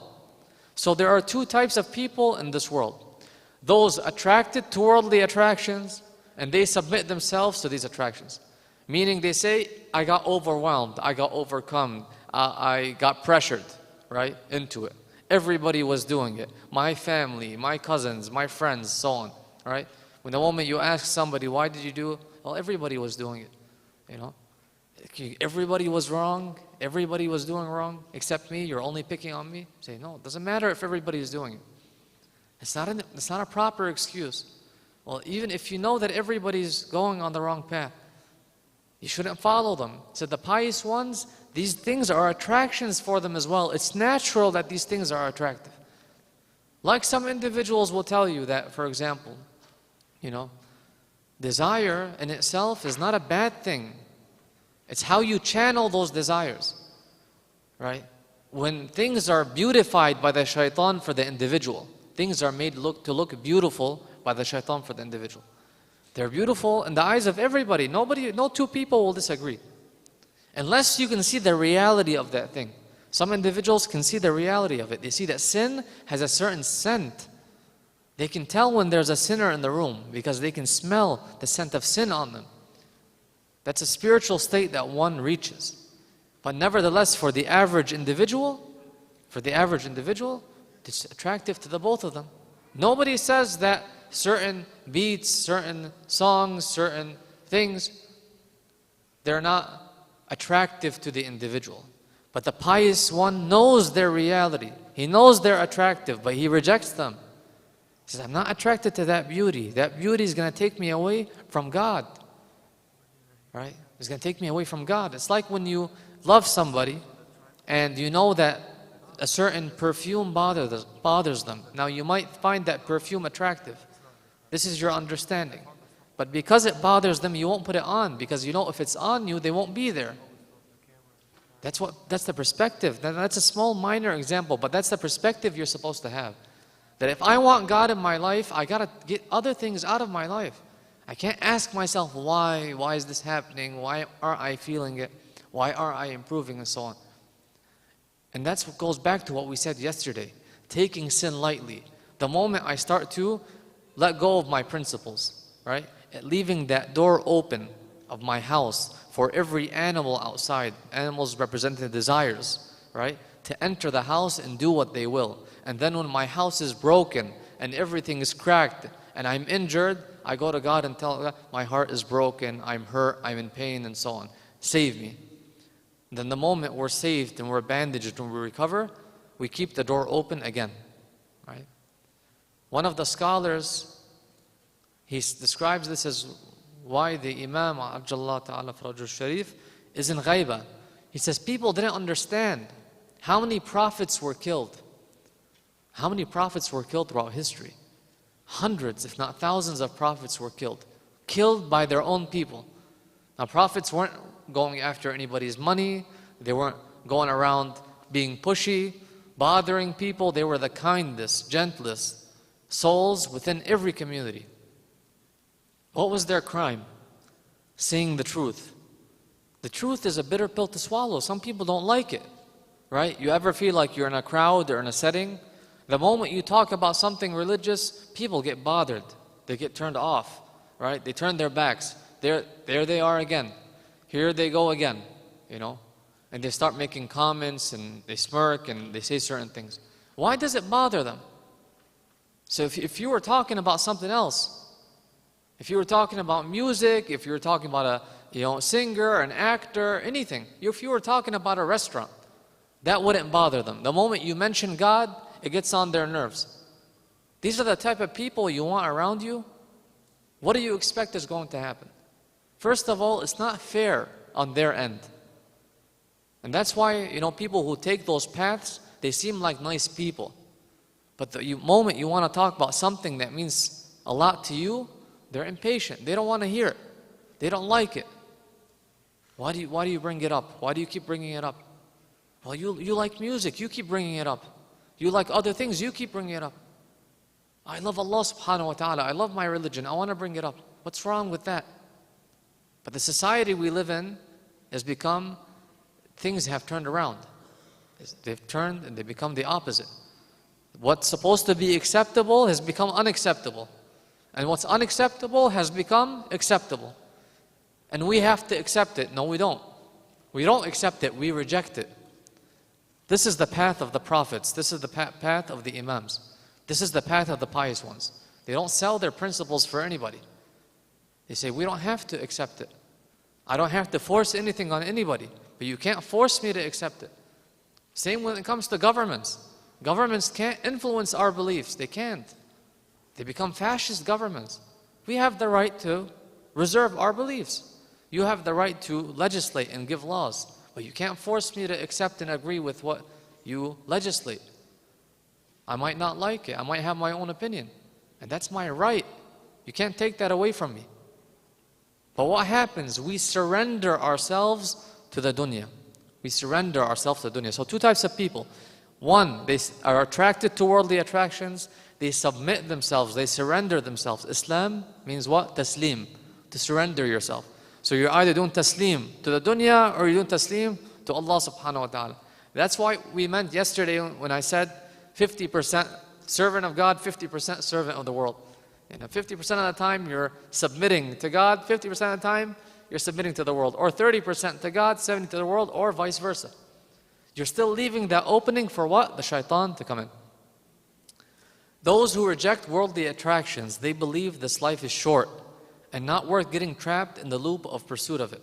So there are two types of people in this world. Those attracted to worldly attractions, and they submit themselves to these attractions. Meaning they say, I got overwhelmed, I got overcome, I got pressured, right, into it. Everybody was doing it. My family, my cousins, my friends, so on, right? When the moment you ask somebody, why did you do it? Well, everybody was doing it, Everybody was wrong, everybody was doing wrong, except me, you're only picking on me. Say, no, it doesn't matter if everybody is doing it. It's not a proper excuse. Well, even if you know that everybody's going on the wrong path, you shouldn't follow them. So the pious ones, these things are attractions for them as well. It's natural that these things are attractive. Like some individuals will tell you that, for example, desire in itself is not a bad thing. It's how you channel those desires, right? When things are beautified by the shaitan for the individual, things are made to look beautiful by the shaitan for the individual. They're beautiful in the eyes of everybody. No two people will disagree. Unless you can see the reality of that thing. Some individuals can see the reality of it. They see that sin has a certain scent. They can tell when there's a sinner in the room because they can smell the scent of sin on them. That's a spiritual state that one reaches. But nevertheless, for the average individual, it's attractive to the both of them. Nobody says that certain beats, certain songs, certain things, they're not attractive to the individual. But the pious one knows their reality. He knows they're attractive, but he rejects them. He says, I'm not attracted to that beauty. That beauty is going to take me away from God. Right? It's going to take me away from God. It's like when you love somebody and you know that a certain perfume bothers them. Now you might find that perfume attractive. This is your understanding. But because it bothers them, you won't put it on, because you know if it's on you, they won't be there. That's the perspective. That's a small, minor example, but that's the perspective you're supposed to have. That if I want God in my life, I got to get other things out of my life. I can't ask myself, why is this happening? Why aren't I feeling it? Why aren't I improving, and so on. And that's what goes back to what we said yesterday, taking sin lightly. The moment I start to let go of my principles, right? And leaving that door open of my house for every animal outside. Animals represent the desires, right? To enter the house and do what they will. And then when my house is broken and everything is cracked and I'm injured, I go to God and tell God, my heart is broken, I'm hurt, I'm in pain, and so on. Save me. Then the moment we're saved and we're bandaged and we recover, we keep the door open again, right? One of the scholars, he describes this as why the Imam Ajjallah Ta'ala Farajul Sharif is in ghaiba. He says people didn't understand how many prophets were killed. How many prophets were killed throughout history? Hundreds, if not thousands of prophets were killed by their own people. Now prophets weren't going after anybody's money. They weren't going around being pushy, bothering people. They were the kindest, gentlest souls within every community. What was their crime? Saying the truth. The truth is a bitter pill to swallow. Some people don't like it, right? You ever feel like you're in a crowd or in a setting? The moment you talk about something religious, people get bothered. They get turned off, right? They turn their backs. There they are again. Here they go again, you know? And they start making comments and they smirk and they say certain things. Why does it bother them? So if you were talking about something else, if you were talking about music, if you were talking about a singer, an actor, anything, if you were talking about a restaurant, that wouldn't bother them. The moment you mention God, it gets on their nerves. These are the type of people you want around you. What do you expect is going to happen? First of all, it's not fair on their end. And that's why, people who take those paths, they seem like nice people. But the moment you want to talk about something that means a lot to you, they're impatient. They don't want to hear it. They don't like it. Why do you bring it up? Why do you keep bringing it up? Well, you like music. You keep bringing it up. You like other things. You keep bringing it up. I love Allah subhanahu wa ta'ala. I love my religion. I want to bring it up. What's wrong with that? But the society we live in has become, things have turned around. They've turned and they become the opposite. What's supposed to be acceptable has become unacceptable. And what's unacceptable has become acceptable. And we have to accept it. No, we don't. We don't accept it. We reject it. This is the path of the prophets. This is the path of the imams. This is the path of the pious ones. They don't sell their principles for anybody. They say, we don't have to accept it. I don't have to force anything on anybody, but you can't force me to accept it. Same when it comes to governments. Governments can't influence our beliefs. They can't. They become fascist governments. We have the right to reserve our beliefs. You have the right to legislate and give laws, but you can't force me to accept and agree with what you legislate. I might not like it. I might have my own opinion, and that's my right. You can't take that away from me. But what happens? We surrender ourselves to the dunya. We surrender ourselves to the dunya. So two types of people. One, they are attracted to worldly attractions. They submit themselves. They surrender themselves. Islam means what? Taslim. To surrender yourself. So you're either doing taslim to the dunya or you're doing taslim to Allah subhanahu wa ta'ala. That's why we meant yesterday when I said 50% servant of God, 50% servant of the world. 50% of the time you're submitting to God, 50% of the time you're submitting to the world. Or 30% to God, 70% to the world, or vice versa. You're still leaving that opening for what? The shaitan to come in. Those who reject worldly attractions, they believe this life is short and not worth getting trapped in the loop of pursuit of it.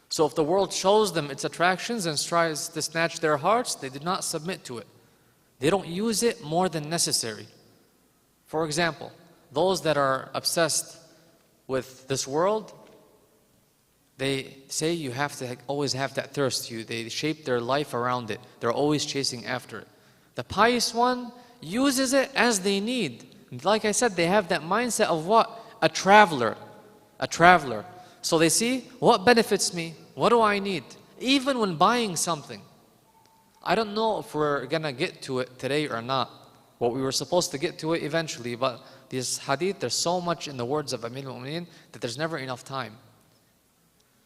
So if the world shows them its attractions and tries to snatch their hearts, they do not submit to it. They don't use it more than necessary. For example, those that are obsessed with this world, they say you have to always have that thirst. They shape their life around it. They're always chasing after it. The pious one uses it as they need. Like I said, they have that mindset of what? A traveler. A traveler. So they see, what benefits me? What do I need? Even when buying something. I don't know if we're going to get to it today or not. What we were supposed to get to it eventually, but this hadith, there's so much in the words of Amir al-Mu'mineen that there's never enough time.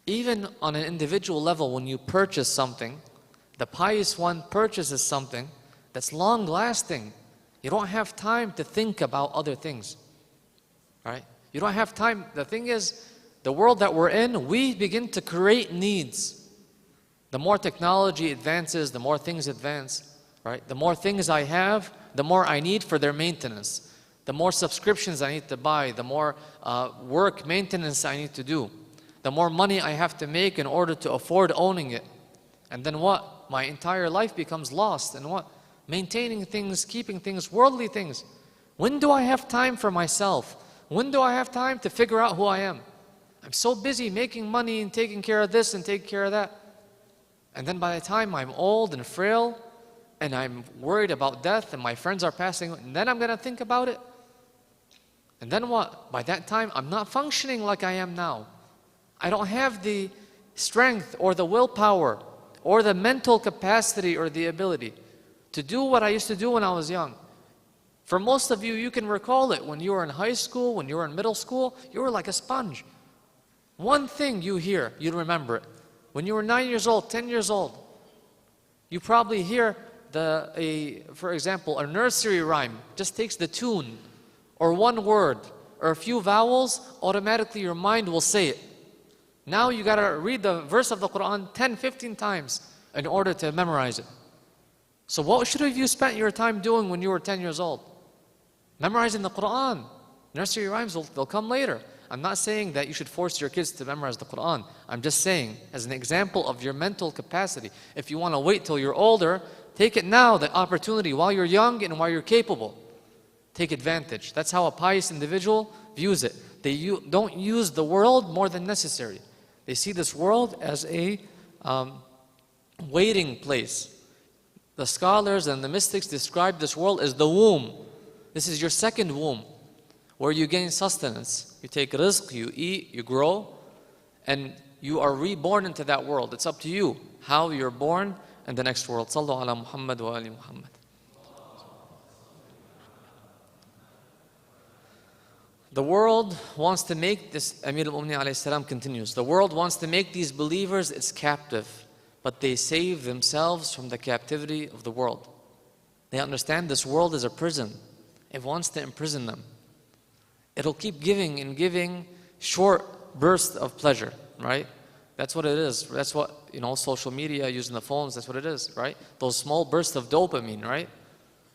Even on an individual level, when you purchase something, the pious one purchases something that's long-lasting. You don't have time to think about other things, right? You don't have time. The thing is, the world that we're in, we begin to create needs. The more technology advances, the more things advance, right? The more things I have, the more I need for their maintenance. The more subscriptions I need to buy, the more work maintenance I need to do. The more money I have to make in order to afford owning it. And then what? My entire life becomes lost. And what? Maintaining things, keeping things, worldly things. When do I have time for myself? When do I have time to figure out who I am? I'm so busy making money and taking care of this and taking care of that. And then by the time I'm old and frail, and I'm worried about death, and my friends are passing, and then I'm going to think about it. And then what? By that time, I'm not functioning like I am now. I don't have the strength or the willpower or the mental capacity or the ability to do what I used to do when I was young. For most of you, you can recall it. When you were in high school, when you were in middle school, you were like a sponge. One thing you hear, you remember it. When you were 9 years old, 10 years old, you probably hear for example, a nursery rhyme just takes the tune or one word or a few vowels, automatically your mind will say it. Now you gotta read the verse of the Quran 10, 15 times in order to memorize it. So what should have you spent your time doing when you were 10 years old? Memorizing the Quran. Nursery rhymes, they'll come later. I'm not saying that you should force your kids to memorize the Quran. I'm just saying, as an example of your mental capacity, if you want to wait till you're older, take it now, the opportunity, while you're young and while you're capable. Take advantage. That's how a pious individual views it. They don't use the world more than necessary. They see this world as a waiting place. The scholars and the mystics describe this world as the womb. This is your second womb, where you gain sustenance. You take rizq, you eat, you grow, and you are reborn into that world. It's up to you how you're born in the next world. Sallu ala Muhammad wa ali Muhammad. The world wants to make this, Amir al-Mu'minin alayhi salam continues, the world wants to make these believers its captive, but they save themselves from the captivity of the world. They understand this world is a prison. It wants to imprison them. It'll keep giving and giving short bursts of pleasure, right? That's what it is. That's what, social media, using the phones, that's what it is, right? Those small bursts of dopamine, right?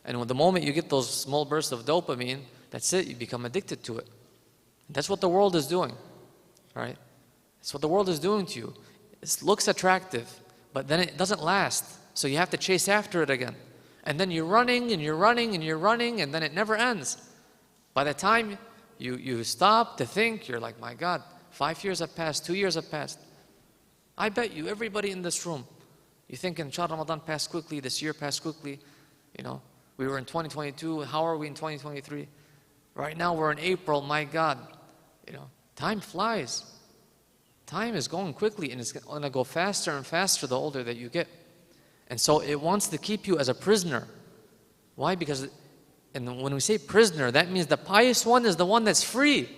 And the moment you get those small bursts of dopamine, that's it, you become addicted to it. That's what the world is doing, right? That's what the world is doing to you. It looks attractive, but then it doesn't last. So you have to chase after it again. And then you're running and you're running and you're running, and then it never ends. By the time you stop to think, you're like, my God, 5 years have passed, 2 years have passed. I bet you, everybody in this room, you think, inshallah, Ramadan passed quickly, this year passed quickly. We were in 2022, how are we in 2023? Right now we're in April, my God. Time flies. Time is going quickly, and it's going to go faster and faster the older that you get. And so it wants to keep you as a prisoner. Why? Because when we say prisoner, that means the pious one is the one that's free.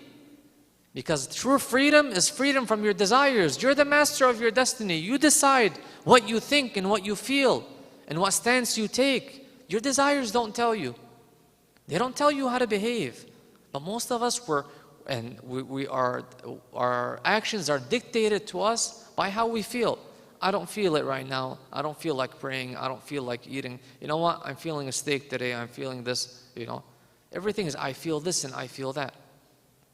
Because true freedom is freedom from your desires. You're the master of your destiny. You decide what you think and what you feel and what stance you take. Your desires don't tell you. They don't tell you how to behave. But most of us our actions are dictated to us by how we feel. I don't feel it right now. I don't feel like praying. I don't feel like eating. You know what? I'm feeling a steak today. I'm feeling this, Everything is I feel this and I feel that.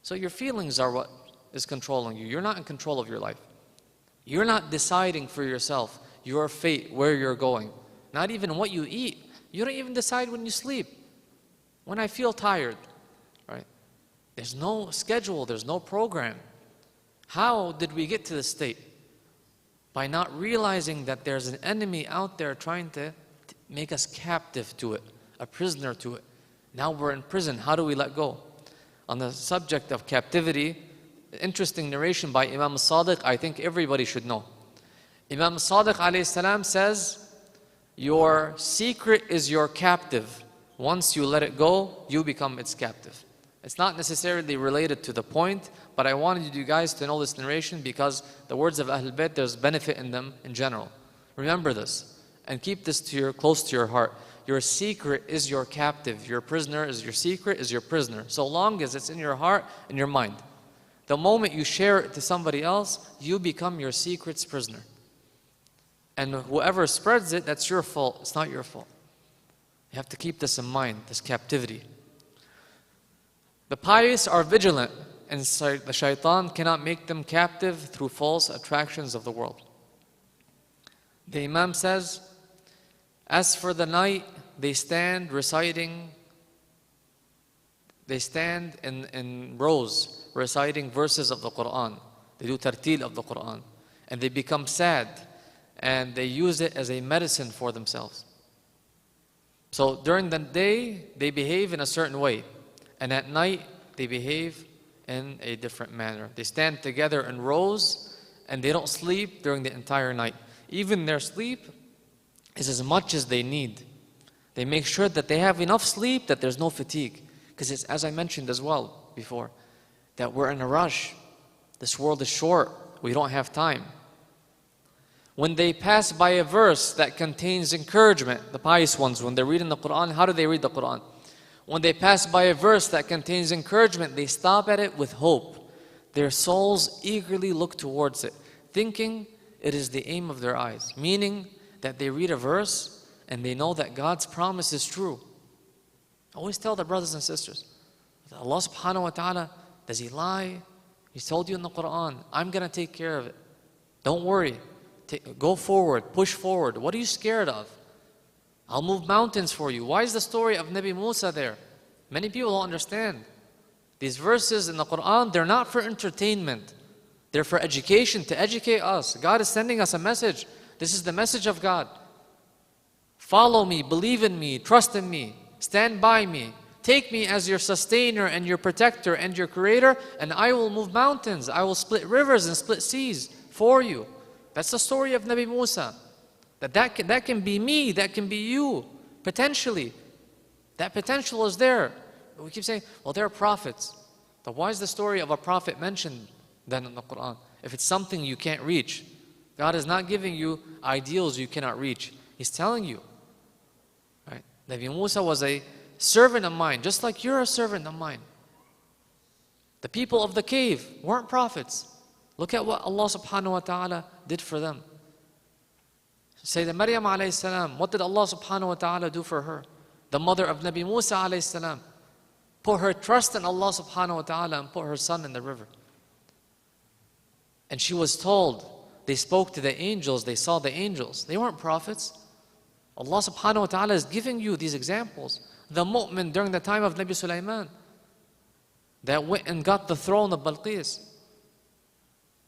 So your feelings are what is controlling you. You're not in control of your life. You're not deciding for yourself your fate, where you're going. Not even what you eat. You don't even decide when you sleep. When I feel tired, right? There's no schedule. There's no program. How did we get to this state? By not realizing that there's an enemy out there trying to make us captive to it, a prisoner to it. Now we're in prison. How do we let go? On the subject of captivity, interesting narration by Imam Sadiq, I think everybody should know. Imam Sadiq alayhi salam says, your secret is your captive. Once you let it go, you become its captive. It's not necessarily related to the point, but I wanted you guys to know this narration because the words of Ahlul Bayt, there's benefit in them in general. Remember this and keep this close to your heart. Your secret is your captive. Your prisoner is your secret, is your prisoner. So long as it's in your heart and your mind. The moment you share it to somebody else, you become your secret's prisoner. And whoever spreads it, that's your fault. It's not your fault. You have to keep this in mind, this captivity. The pious are vigilant, and the shaitan cannot make them captive through false attractions of the world. The Imam says, as for the night, they stand in rows, reciting verses of the Quran. They do tartil of the Quran. And they become sad, and they use it as a medicine for themselves. So during the day, they behave in a certain way. And at night, they behave in a different manner. They stand together in rows, and they don't sleep during the entire night. Even their sleep is as much as they need. They make sure that they have enough sleep, that there's no fatigue. Because it's, as I mentioned as well before, that we're in a rush. This world is short. We don't have time. When they pass by a verse that contains encouragement, the pious ones, when they're reading the Quran, how do they read the Quran? When they pass by a verse that contains encouragement, they stop at it with hope. Their souls eagerly look towards it, thinking it is the aim of their eyes. Meaning that they read a verse and they know that God's promise is true. I always tell the brothers and sisters, Allah subhanahu wa ta'ala, does He lie? He's told you in the Quran, I'm going to take care of it. Don't worry. Go forward, push forward. What are you scared of? I'll move mountains for you. Why is the story of Nabi Musa there? Many people don't understand. These verses in the Quran, they're not for entertainment. They're for education, to educate us. God is sending us a message. This is the message of God. Follow me, believe in me, trust in me, stand by me. Take me as your sustainer and your protector and your creator, and I will move mountains. I will split rivers and split seas for you. That's the story of Nabi Musa. That can be me, that can be you, potentially. That potential is there. But we keep saying, well, they're prophets. But why is the story of a prophet mentioned then in the Quran? If it's something you can't reach. God is not giving you ideals you cannot reach. He's telling you. Right? Nabi Musa was a servant of mine, just like you're a servant of mine. The people of the cave weren't prophets. Look at what Allah subhanahu wa ta'ala did for them. Sayyidah Maryam alayhi salam, what did Allah subhanahu wa ta'ala do for her? The mother of Nabi Musa alayhi salam. Put her trust in Allah subhanahu wa ta'ala and put her son in the river. And she was told, they spoke to the angels, they saw the angels. They weren't prophets. Allah subhanahu wa ta'ala is giving you these examples. The mu'min during the time of Nabi Sulaiman, that went and got the throne of Balqis.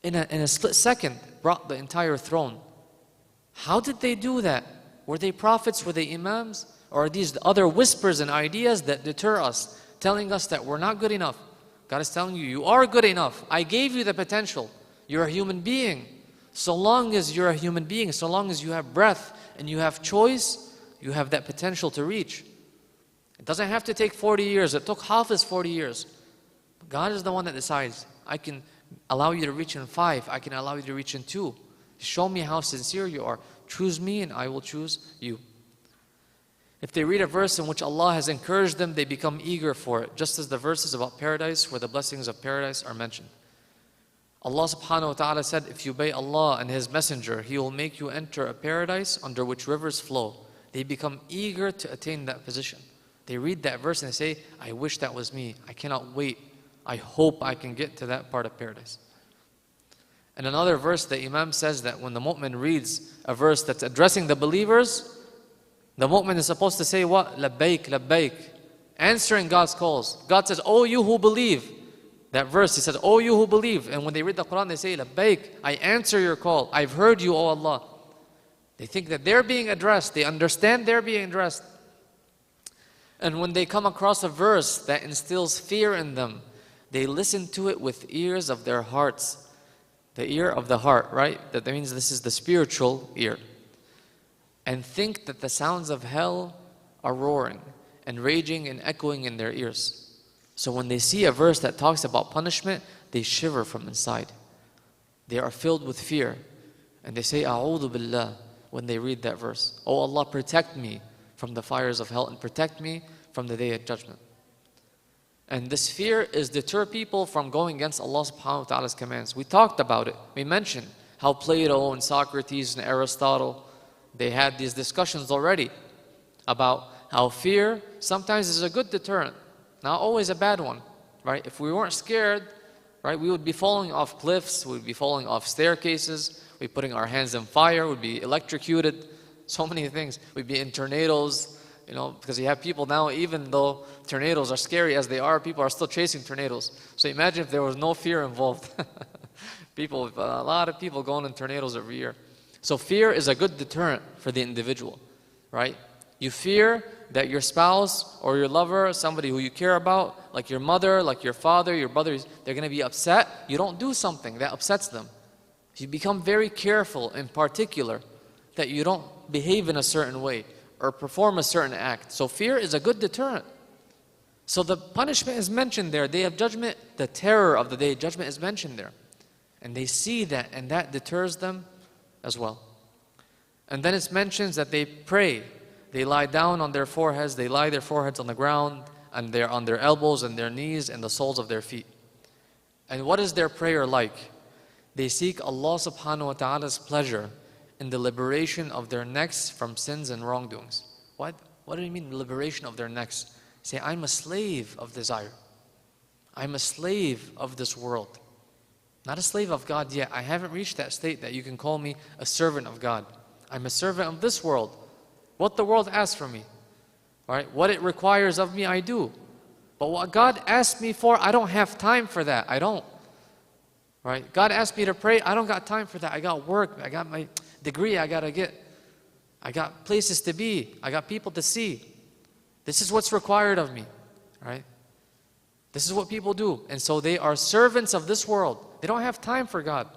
In a split second, brought the entire throne. How did they do that? Were they prophets? Were they imams? Or are these other whispers and ideas that deter us, telling us that we're not good enough? God is telling you, you are good enough. I gave you the potential. You're a human being. So long as you're a human being, so long as you have breath and you have choice, you have that potential to reach. It doesn't have to take 40 years. It took Hafiz 40 years. But God is the one that decides. I can allow you to reach in 5. I can allow you to reach in 2. Show me how sincere you are. Choose me and I will choose you. If they read a verse in which Allah has encouraged them, they become eager for it, just as the verses about paradise where the blessings of paradise are mentioned. Allah subhanahu wa ta'ala said, if you obey Allah and His Messenger, He will make you enter a paradise under which rivers flow. They become eager to attain that position. They read that verse and they say, I wish that was me. I cannot wait. I hope I can get to that part of paradise. In another verse, the Imam says that when the mu'min reads a verse that's addressing the believers, the mu'min is supposed to say what? Labbaik, labbaik. Answering God's calls. God says, oh you who believe. That verse, He says, oh you who believe. And when they read the Quran, they say, labbaik, I answer your call. I've heard you, O Allah. They think that they're being addressed. They understand they're being addressed. And when they come across a verse that instills fear in them, they listen to it with ears of their hearts. The ear of the heart, right? That means this is the spiritual ear. And think that the sounds of hell are roaring and raging and echoing in their ears. So when they see a verse that talks about punishment, they shiver from inside. They are filled with fear. And they say, A'udhu Billah, when they read that verse. Oh Allah, protect me from the fires of hell and protect me from the day of judgment. And this fear is deter people from going against Allah subhanahu wa ta'ala's commands. We talked about it. We mentioned how Plato and Socrates and Aristotle, they had these discussions already about how fear sometimes is a good deterrent, not always a bad one, right? If we weren't scared, right, we would be falling off cliffs, we would be falling off staircases, we'd be putting our hands in fire, we'd be electrocuted, so many things. We'd be in tornadoes, you know, because you have people now, even though tornadoes are scary as they are, people are still chasing tornadoes. So imagine if there was no fear involved. A lot of people going in tornadoes every year. So fear is a good deterrent for the individual, right? You fear that your spouse or your lover, somebody who you care about, like your mother, like your father, your brother, they're going to be upset. You don't do something that upsets them. You become very careful in particular that you don't behave in a certain way or perform a certain act. So fear is a good deterrent. So the punishment is mentioned there. Day of judgment, the terror of the day of judgment is mentioned there. And they see that, and that deters them as well. And then it mentions that they pray. They lie down on their foreheads. They lie their foreheads on the ground, and they're on their elbows and their knees and the soles of their feet. And what is their prayer like? They seek Allah subhanahu wa ta'ala's pleasure in the liberation of their necks from sins and wrongdoings. What do you mean liberation of their necks? Say, I'm a slave of desire. I'm a slave of this world. Not a slave of God yet. I haven't reached that state that you can call me a servant of God. I'm a servant of this world. What the world asks from me, right? What it requires of me, I do. But what God asks me for, I don't have time for that. I don't. Right? God asked me to pray. I don't got time for that. I got work. I got my degree I got to get. I got places to be. I got people to see. This is what's required of me. Right? This is what people do. And so they are servants of this world. They don't have time for God.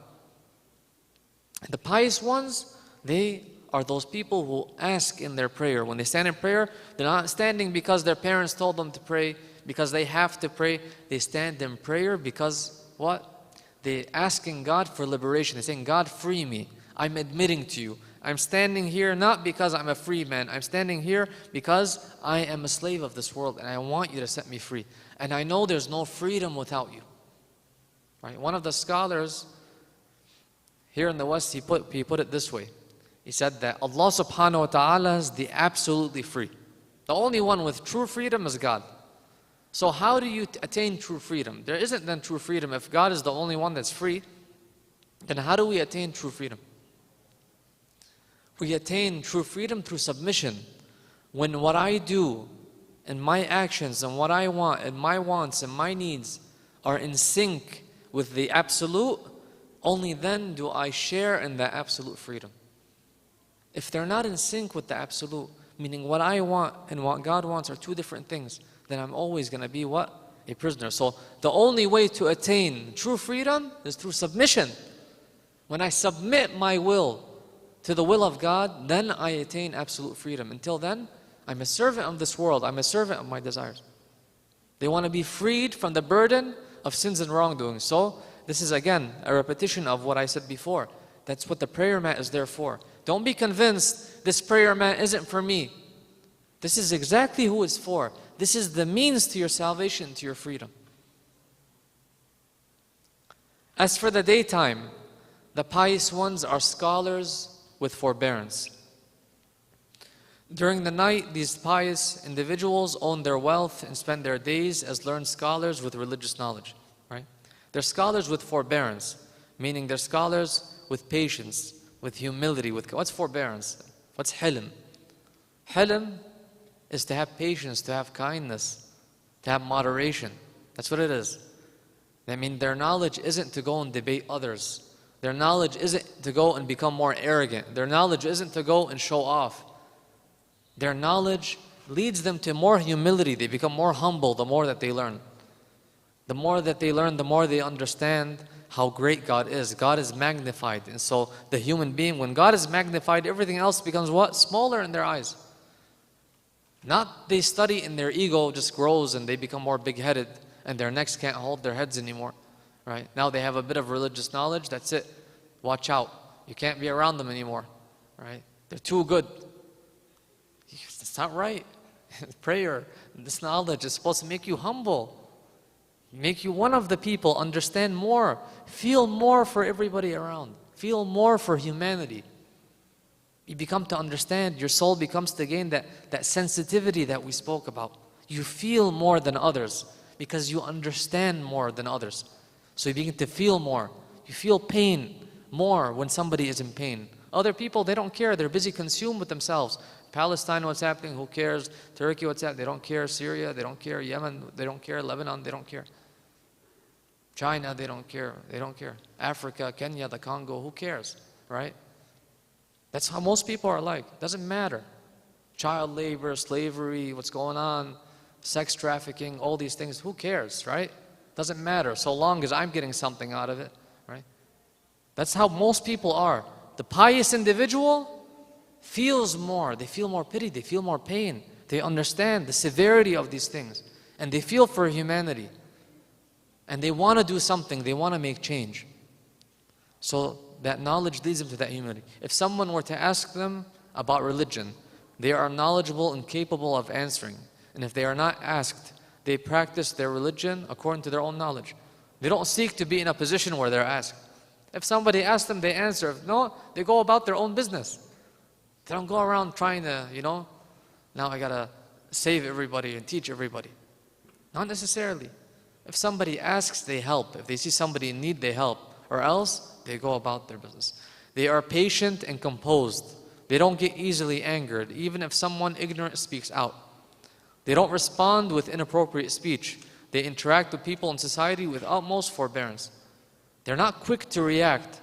And the pious ones, they are those people who ask in their prayer. When they stand in prayer, they're not standing because their parents told them to pray, because they have to pray. They stand in prayer because what? They're asking God for liberation. They're saying, God, free me. I'm admitting to you. I'm standing here not because I'm a free man. I'm standing here because I am a slave of this world and I want you to set me free. And I know there's no freedom without you. Right? One of the scholars here in the West, he put it this way. He said that Allah subhanahu wa ta'ala is the absolutely free. The only one with true freedom is God. So how do you attain true freedom? There isn't then true freedom. If God is the only one that's free, then how do we attain true freedom? We attain true freedom through submission. When what I do and my actions and what I want and my wants and my needs are in sync with the absolute, only then do I share in that absolute freedom. If they're not in sync with the absolute, meaning what I want and what God wants are two different things, then I'm always going to be what? A prisoner. So the only way to attain true freedom is through submission. When I submit my will to the will of God, then I attain absolute freedom. Until then, I'm a servant of this world. I'm a servant of my desires. They want to be freed from the burden of sins and wrongdoing. So this is again a repetition of what I said before. That's what the prayer mat is there for. Don't be convinced this prayer mat isn't for me. This is exactly who it's for. This is the means to your salvation, to your freedom. As for the daytime, the pious ones are scholars with forbearance. During the night, these pious individuals own their wealth and spend their days as learned scholars with religious knowledge. Right? They're scholars with forbearance, meaning they're scholars with patience, with humility. What's forbearance? What's hilm? Hilm is to have patience, to have kindness, to have moderation. That's what it is. I mean, their knowledge isn't to go and debate others. Their knowledge isn't to go and become more arrogant. Their knowledge isn't to go and show off. Their knowledge leads them to more humility. They become more humble the more that they learn. The more that they learn, the more they understand how great God is. God is magnified. And so the human being, when God is magnified, everything else becomes what? Smaller in their eyes. Not they study and their ego just grows and they become more big-headed and their necks can't hold their heads anymore. Right? Now they have a bit of religious knowledge, that's it. Watch out. You can't be around them anymore. Right? They're too good. It's not right. Prayer, this knowledge is supposed to make you humble. Make you one of the people, understand more, feel more for everybody around, feel more for humanity. You become to understand, your soul becomes to gain that sensitivity that we spoke about. You feel more than others because you understand more than others. So you begin to feel more. You feel pain more when somebody is in pain. Other people, they don't care. They're busy consumed with themselves. Palestine, what's happening, who cares? Turkey, what's happening, they don't care. Syria, they don't care. Yemen, they don't care. Lebanon, they don't care. China, they don't care. They don't care. Africa, Kenya, the Congo, who cares, right? That's how most people are like. Doesn't matter. Child labor, slavery, what's going on, sex trafficking, all these things, who cares, right? Doesn't matter so long as I'm getting something out of it, right? That's how most people are. The pious individual feels more. They feel more pity. They feel more pain. They understand the severity of these things. And they feel for humanity. And they want to do something. They want to make change. So that knowledge leads them to that humility. If someone were to ask them about religion, they are knowledgeable and capable of answering. And if they are not asked, they practice their religion according to their own knowledge. They don't seek to be in a position where they're asked. If somebody asks them, they answer. If no, they go about their own business. They don't go around trying to, now I got to save everybody and teach everybody. Not necessarily. If somebody asks, they help. If they see somebody in need, they help. Or else, they go about their business. They are patient and composed. They don't get easily angered, even if someone ignorant speaks out. They don't respond with inappropriate speech. They interact with people in society with utmost forbearance. They're not quick to react.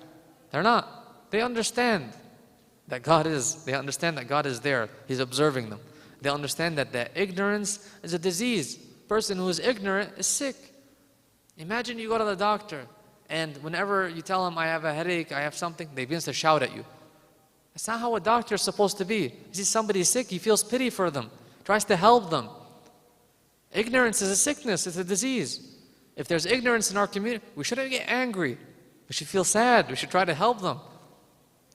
They're not. They understand that God is. They understand that God is there. He's observing them. They understand that ignorance is a disease. Person who is ignorant is sick. Imagine you go to the doctor, and whenever you tell him, I have a headache, I have something, they begin to shout at you. That's not how a doctor is supposed to be. He sees somebody sick, he feels pity for them, tries to help them. Ignorance is a sickness, it's a disease. If there's ignorance in our community, we shouldn't get angry. We should feel sad, we should try to help them.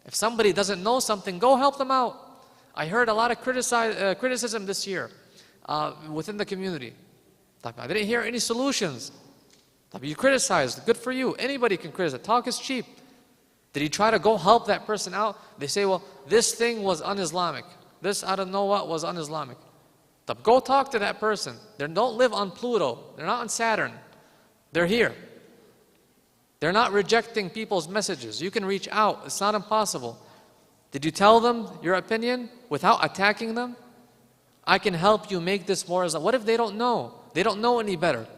If somebody doesn't know something, go help them out. I heard a lot of criticism this year within the community. I didn't hear any solutions. You criticized, good for you. Anybody can criticize. Talk is cheap. Did he try to go help that person out? They say, well, this thing was un-Islamic. This, I don't know what, was un-Islamic. Go talk to that person. They don't live on Pluto. They're not on Saturn. They're here. They're not rejecting people's messages. You can reach out. It's not impossible. Did you tell them your opinion without attacking them? I can help you make this more Islamic. What if they don't know? They don't know any better.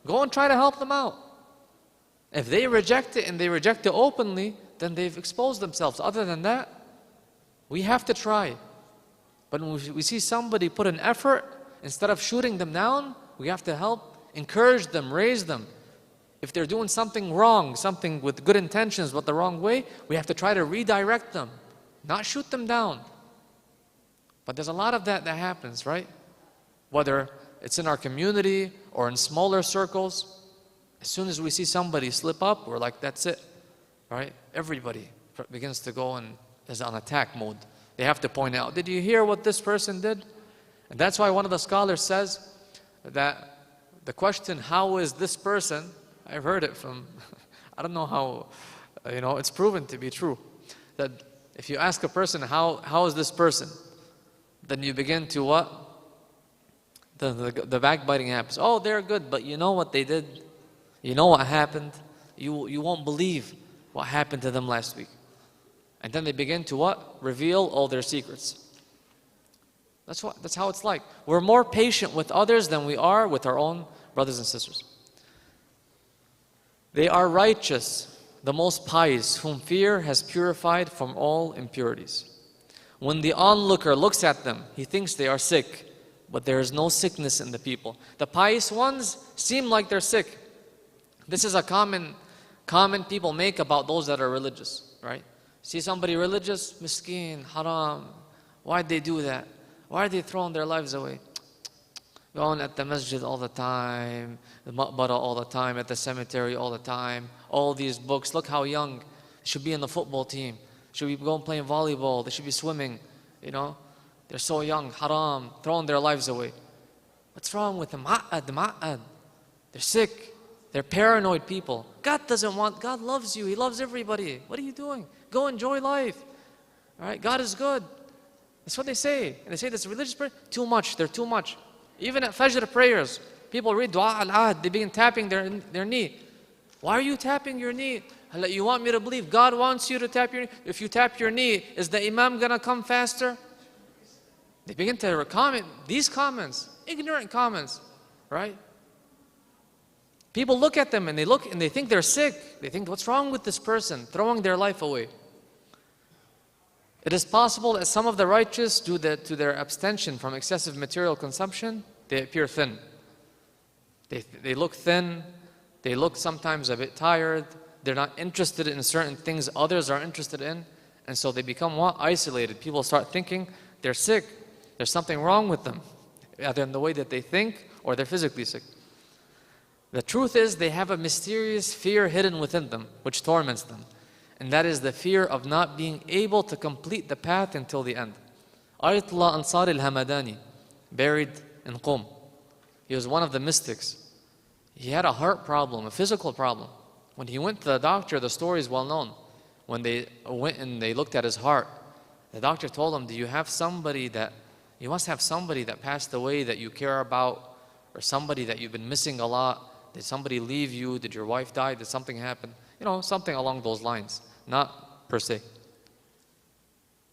Go and try to help them out. If they reject it and they reject it openly, then they've exposed themselves. Other than that, we have to try. But when we see somebody put an effort, instead of shooting them down, we have to help, encourage them, raise them. If they're doing something wrong, something with good intentions but the wrong way, we have to try to redirect them, not shoot them down. But there's a lot of that happens, right? Whether it's in our community or in smaller circles, as soon as we see somebody slip up, we're like, that's it, right? Everybody begins to go and is on attack mode. They have to point out, did you hear what this person did? And that's why one of the scholars says that the question, how is this person, I've heard it from, I don't know how, it's proven to be true, that if you ask a person, how is this person? Then you begin to what? The backbiting happens. Oh, they're good, but you know what they did? You know what happened? You won't believe what happened to them last week. And then they begin to what? Reveal all their secrets. That's how it's like. We're more patient with others than we are with our own brothers and sisters. They are righteous, the most pious, whom fear has purified from all impurities. When the onlooker looks at them, he thinks they are sick, but there is no sickness in the people. The pious ones seem like they're sick. This is a common people make about those that are religious, right? See somebody religious, miskeen, haram. Why'd they do that? Why are they throwing their lives away? Going at the masjid all the time, the maqbara all the time, at the cemetery all the time, all these books. Look how young. They should be in the football team. Should be going playing volleyball. They should be swimming. They're so young, haram, throwing their lives away. What's wrong with them? Ma'ad. They're sick. They're paranoid people. God loves you. He loves everybody. What are you doing? Go enjoy life. All right, God is good. That's what they say. And they say this religious prayer, too much. They're too much. Even at Fajr prayers, people read Dua al-Ahd, they begin tapping their knee. Why are you tapping your knee? You want me to believe God wants you to tap your knee? If you tap your knee, is the Imam going to come faster? They begin to comment these comments, ignorant comments, right? People look at them and they think they're sick. They think, what's wrong with this person? Throwing their life away. It is possible that some of the righteous, due to their abstention from excessive material consumption, they appear thin. They look thin. They look sometimes a bit tired. They're not interested in certain things others are interested in. And so they become what? Isolated. People start thinking they're sick. There's something wrong with them, either in the way that they think or they're physically sick. The truth is they have a mysterious fear hidden within them, which torments them. And that is the fear of not being able to complete the path until the end. Ayatollah Ansari al-Hamadani, buried in Qom. He was one of the mystics. He had a heart problem, a physical problem. When he went to the doctor, the story is well known. When they went and they looked at his heart, the doctor told him, you must have somebody that passed away that you care about, or somebody that you've been missing a lot. Did somebody leave you? Did your wife die? Did something happen? Something along those lines, not per se.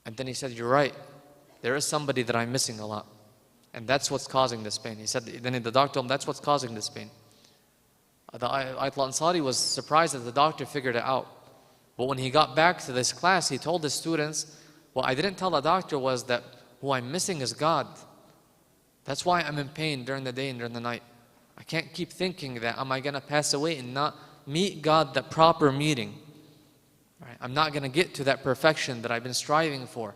And then he said, you're right. There is somebody that I'm missing a lot. And that's what's causing this pain. He said, then the doctor told him, that's what's causing this pain. The Ayatollah Ansari was surprised that the doctor figured it out. But when he got back to this class, he told his students, what I didn't tell the doctor was that who I'm missing is God. That's why I'm in pain during the day and during the night. I can't keep thinking that, am I going to pass away and not meet God, the proper meeting? Right? I'm not going to get to that perfection that I've been striving for.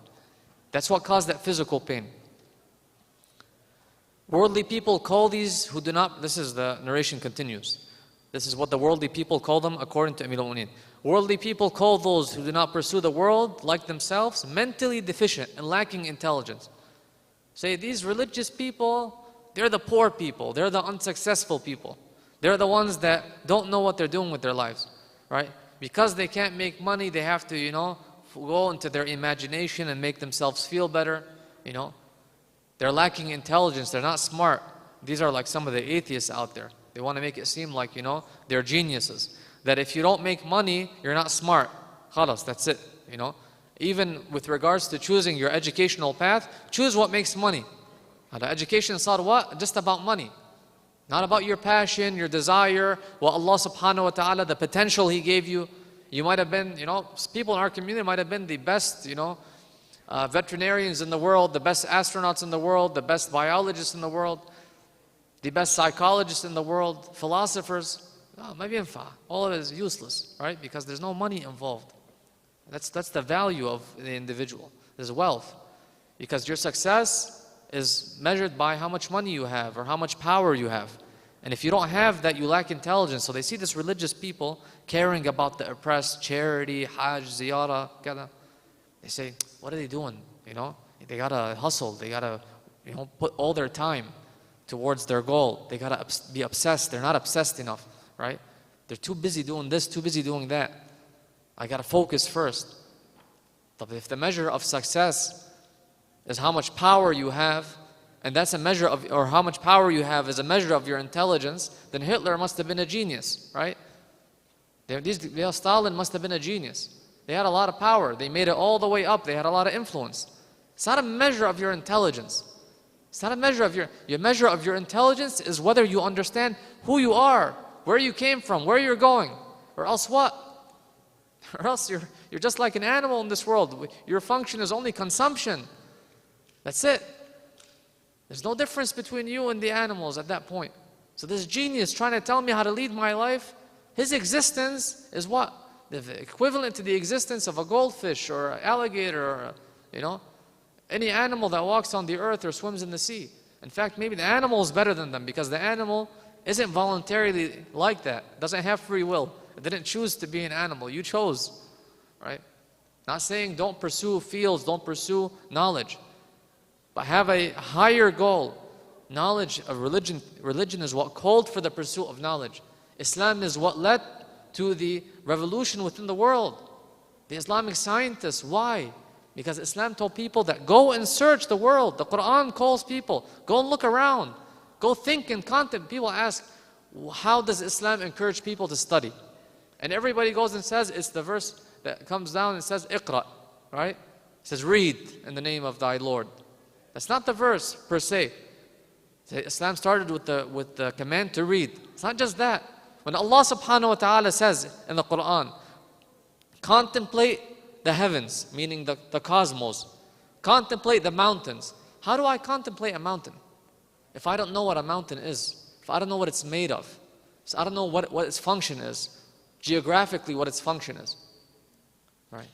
That's what caused that physical pain. Worldly people call these who do not, this is the narration continues. This is what the worldly people call them according to Amir al-Mu'minin. Worldly people call those who do not pursue the world like themselves mentally deficient and lacking intelligence. Say these religious people, they're the poor people. They're the unsuccessful people. They're the ones that don't know what they're doing with their lives, right? Because they can't make money, they have to, go into their imagination and make themselves feel better, They're lacking intelligence. They're not smart. These are like some of the atheists out there. They want to make it seem like, they're geniuses. That if you don't make money, you're not smart. Khalas, that's it, Even with regards to choosing your educational path, choose what makes money. The education is not what? Just about money. Not about your passion, your desire, what Allah subhanahu wa ta'ala, the potential He gave you. You might have been, people in our community might have been the best, veterinarians in the world, the best astronauts in the world, the best biologists in the world, the best psychologists in the world, philosophers. Maybe all of it is useless, right? Because there's no money involved. That's the value of the individual. There's wealth. Because your success is measured by how much money you have or how much power you have. And if you don't have that, you lack intelligence. So they see this religious people caring about the oppressed, charity, hajj, ziyarah, kada. They say, what are they doing? They gotta hustle. They gotta, put all their time towards their goal. They gotta be obsessed. They're not obsessed enough, right? They're too busy doing this, too busy doing that. I gotta focus first. But if the measure of success is how much power you have, and that's a measure of, or how much power you have is a measure of your intelligence, then Hitler must have been a genius, right? Stalin must have been a genius. They had a lot of power. They made it all the way up. They had a lot of influence. It's not a measure of your intelligence. It's not a measure of your measure of your intelligence is whether you understand who you are, where you came from, where you're going, or else what? Or else you're just like an animal in this world. Your function is only consumption. That's it. There's no difference between you and the animals at that point. So this genius trying to tell me how to lead my life, his existence is what? The equivalent to the existence of a goldfish or an alligator or, any animal that walks on the earth or swims in the sea. In fact, maybe the animal is better than them because the animal isn't voluntarily like that. Doesn't have free will. It didn't choose to be an animal. You chose, right? Not saying don't pursue fields, don't pursue knowledge. But have a higher goal. Knowledge of religion is what called for the pursuit of knowledge. Islam is what led to the revolution within the world. The Islamic scientists, why? Because Islam told people that go and search the world. The Quran calls people, go and look around. Go think and contemplate. People ask, how does Islam encourage people to study? And everybody goes and says, it's the verse that comes down and says, Iqra, right? It says, read in the name of thy Lord. That's not the verse per se. Islam started with the command to read. It's not just that. When Allah subhanahu wa ta'ala says in the Quran, contemplate the heavens, meaning the cosmos. Contemplate the mountains. How do I contemplate a mountain? If I don't know what a mountain is, if I don't know what it's made of, so I don't know what its function is, geographically what its function is, right?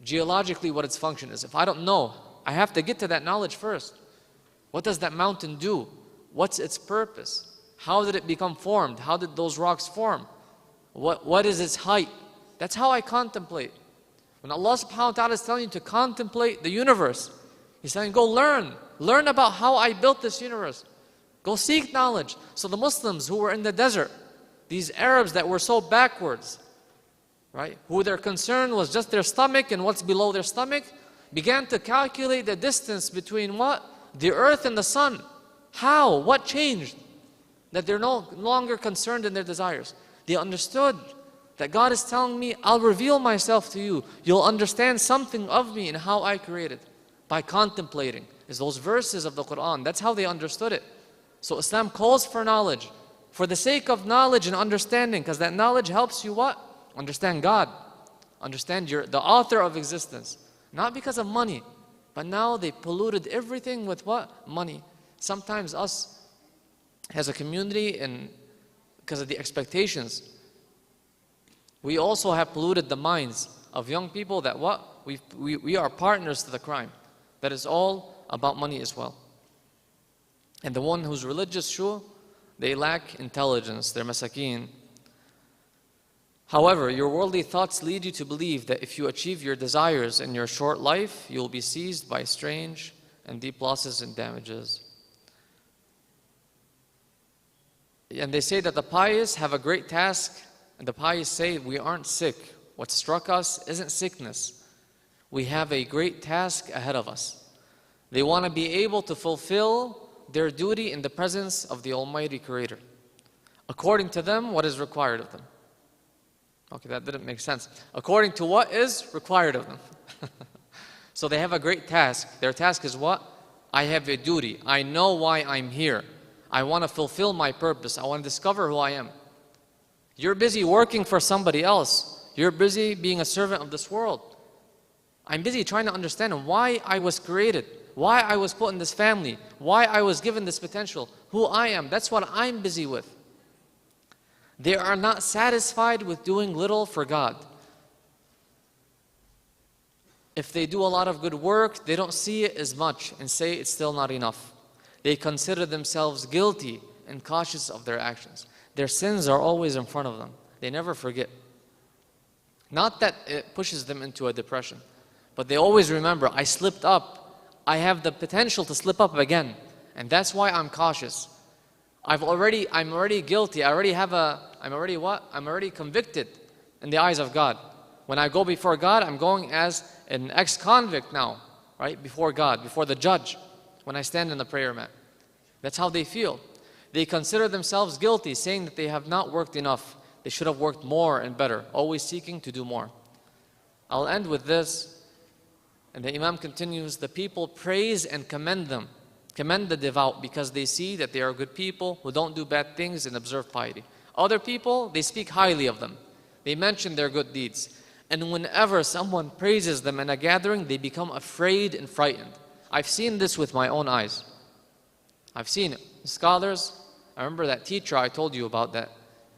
Geologically what its function is. If I don't know, I have to get to that knowledge first. What does that mountain do? What's its purpose? How did it become formed? How did those rocks form? What is its height? That's how I contemplate. When Allah subhanahu wa ta'ala is telling you to contemplate the universe, He's saying, go learn. Learn about how I built this universe. Go seek knowledge. So the Muslims who were in the desert, these Arabs that were so backwards, right, who their concern was just their stomach and what's below their stomach, began to calculate the distance between what? The earth and the sun. How? What changed? That they're no longer concerned in their desires. They understood that God is telling me, I'll reveal myself to you. You'll understand something of me and how I created by contemplating. Is those verses of the Quran. That's how they understood it. So Islam calls for knowledge. For the sake of knowledge and understanding, because that knowledge helps you what? Understand God. Understand the author of existence. Not because of money. But now they polluted everything with what? Money. Sometimes us as a community, and because of the expectations, we also have polluted the minds of young people that what? We are partners to the crime. That is all about money as well. And the one who's religious, sure, they lack intelligence, they're masakeen. However, your worldly thoughts lead you to believe that if you achieve your desires in your short life, you will be seized by strange and deep losses and damages. And they say that the pious have a great task, and the pious say, we aren't sick. What struck us isn't sickness. We have a great task ahead of us. They want to be able to fulfill their duty in the presence of the Almighty Creator, according to them, what is required of them. Okay, that didn't make sense. According to what is required of them. So they have a great task. Their task is what? I have a duty. I know why I'm here. I want to fulfill my purpose. I want to discover who I am. You're busy working for somebody else. You're busy being a servant of this world. I'm busy trying to understand why I was created, why I was put in this family, why I was given this potential, who I am. That's what I'm busy with. They are not satisfied with doing little for God. If they do a lot of good work, they don't see it as much and say it's still not enough. They consider themselves guilty and cautious of their actions. Their sins are always in front of them. They never forget. Not that it pushes them into a depression, but they always remember, I slipped up. I have the potential to slip up again. And that's why I'm cautious. I'm already guilty. I'm already convicted in the eyes of God. When I go before God, I'm going as an ex-convict now, right? Before God, before the judge, when I stand in the prayer mat. That's how they feel. They consider themselves guilty, saying that they have not worked enough. They should have worked more and better, always seeking to do more. I'll end with this. And the Imam continues, the people praise and commend them. Commend the devout because they see that they are good people who don't do bad things and observe piety. Other people, they speak highly of them. They mention their good deeds. And whenever someone praises them in a gathering, they become afraid and frightened. I've seen this with my own eyes. I've seen it. Scholars, I remember that teacher I told you about that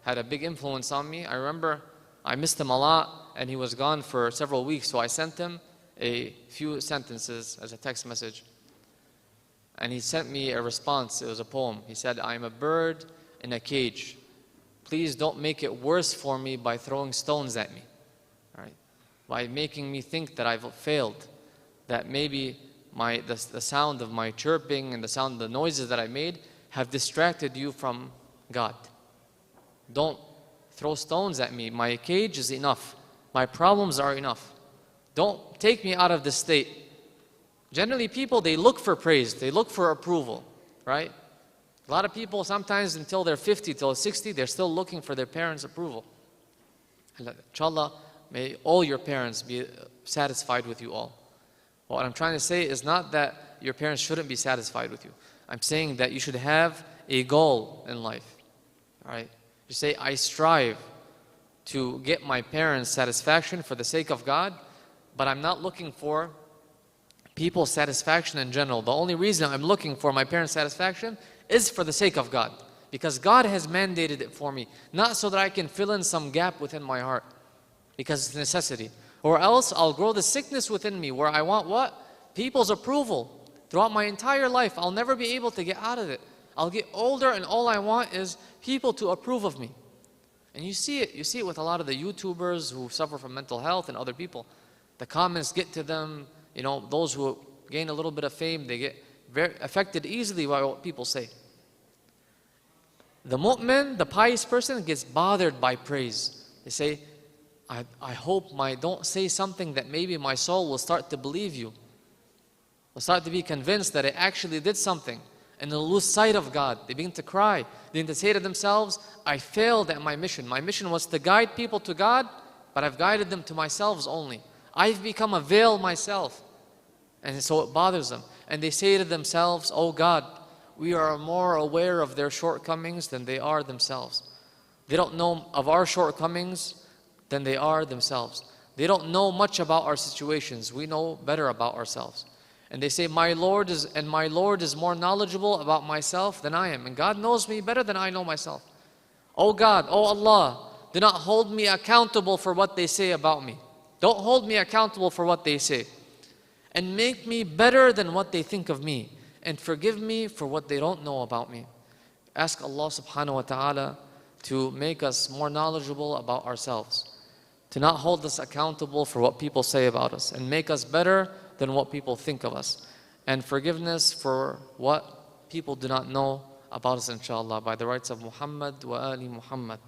had a big influence on me. I remember I missed him a lot and he was gone for several weeks, so I sent him a few sentences as a text message. And he sent me a response. It was a poem. He said, I'm a bird in a cage. Please don't make it worse for me by throwing stones at me. All right? By making me think that I've failed. That maybe the sound of my chirping and the sound of the noises that I made have distracted you from God. Don't throw stones at me. My cage is enough. My problems are enough. Don't take me out of this state. Generally, people, they look for praise. They look for approval, right? A lot of people, sometimes until they're 50, till 60, they're still looking for their parents' approval. Inshallah, may all your parents be satisfied with you all. What I'm trying to say is not that your parents shouldn't be satisfied with you. I'm saying that you should have a goal in life, all right? You say, I strive to get my parents' satisfaction for the sake of God, but I'm not looking for people's satisfaction in general. The only reason I'm looking for my parents' satisfaction is for the sake of God, because God has mandated it for me, not so that I can fill in some gap within my heart, because it's a necessity. Or else I'll grow the sickness within me where I want what? People's approval. Throughout my entire life, I'll never be able to get out of it. I'll get older and all I want is people to approve of me. And you see it with a lot of the YouTubers who suffer from mental health and other people. The comments get to them, you know, those who gain a little bit of fame, they get very affected easily by what people say. The mu'min, the pious person, gets bothered by praise. They say, I hope don't say something that maybe my soul will start to believe you. Will start to be convinced that I actually did something. And they'll lose sight of God. They begin to cry. They begin to say to themselves, I failed at my mission. My mission was to guide people to God, but I've guided them to myself only. I've become a veil myself. And so it bothers them. And they say to themselves, oh God, we are more aware of their shortcomings than they are themselves. They don't know of our shortcomings than they are themselves. They don't know much about our situations. We know better about ourselves. And they say, my Lord is more knowledgeable about myself than I am. And God knows me better than I know myself. Oh God, oh Allah, do not hold me accountable for what they say about me. Don't hold me accountable for what they say. And make me better than what they think of me. And forgive me for what they don't know about me. Ask Allah subhanahu wa ta'ala to make us more knowledgeable about ourselves. To not hold us accountable for what people say about us. And make us better than what people think of us. And forgiveness for what people do not know about us, inshallah, by the rights of Muhammad wa ali Muhammad.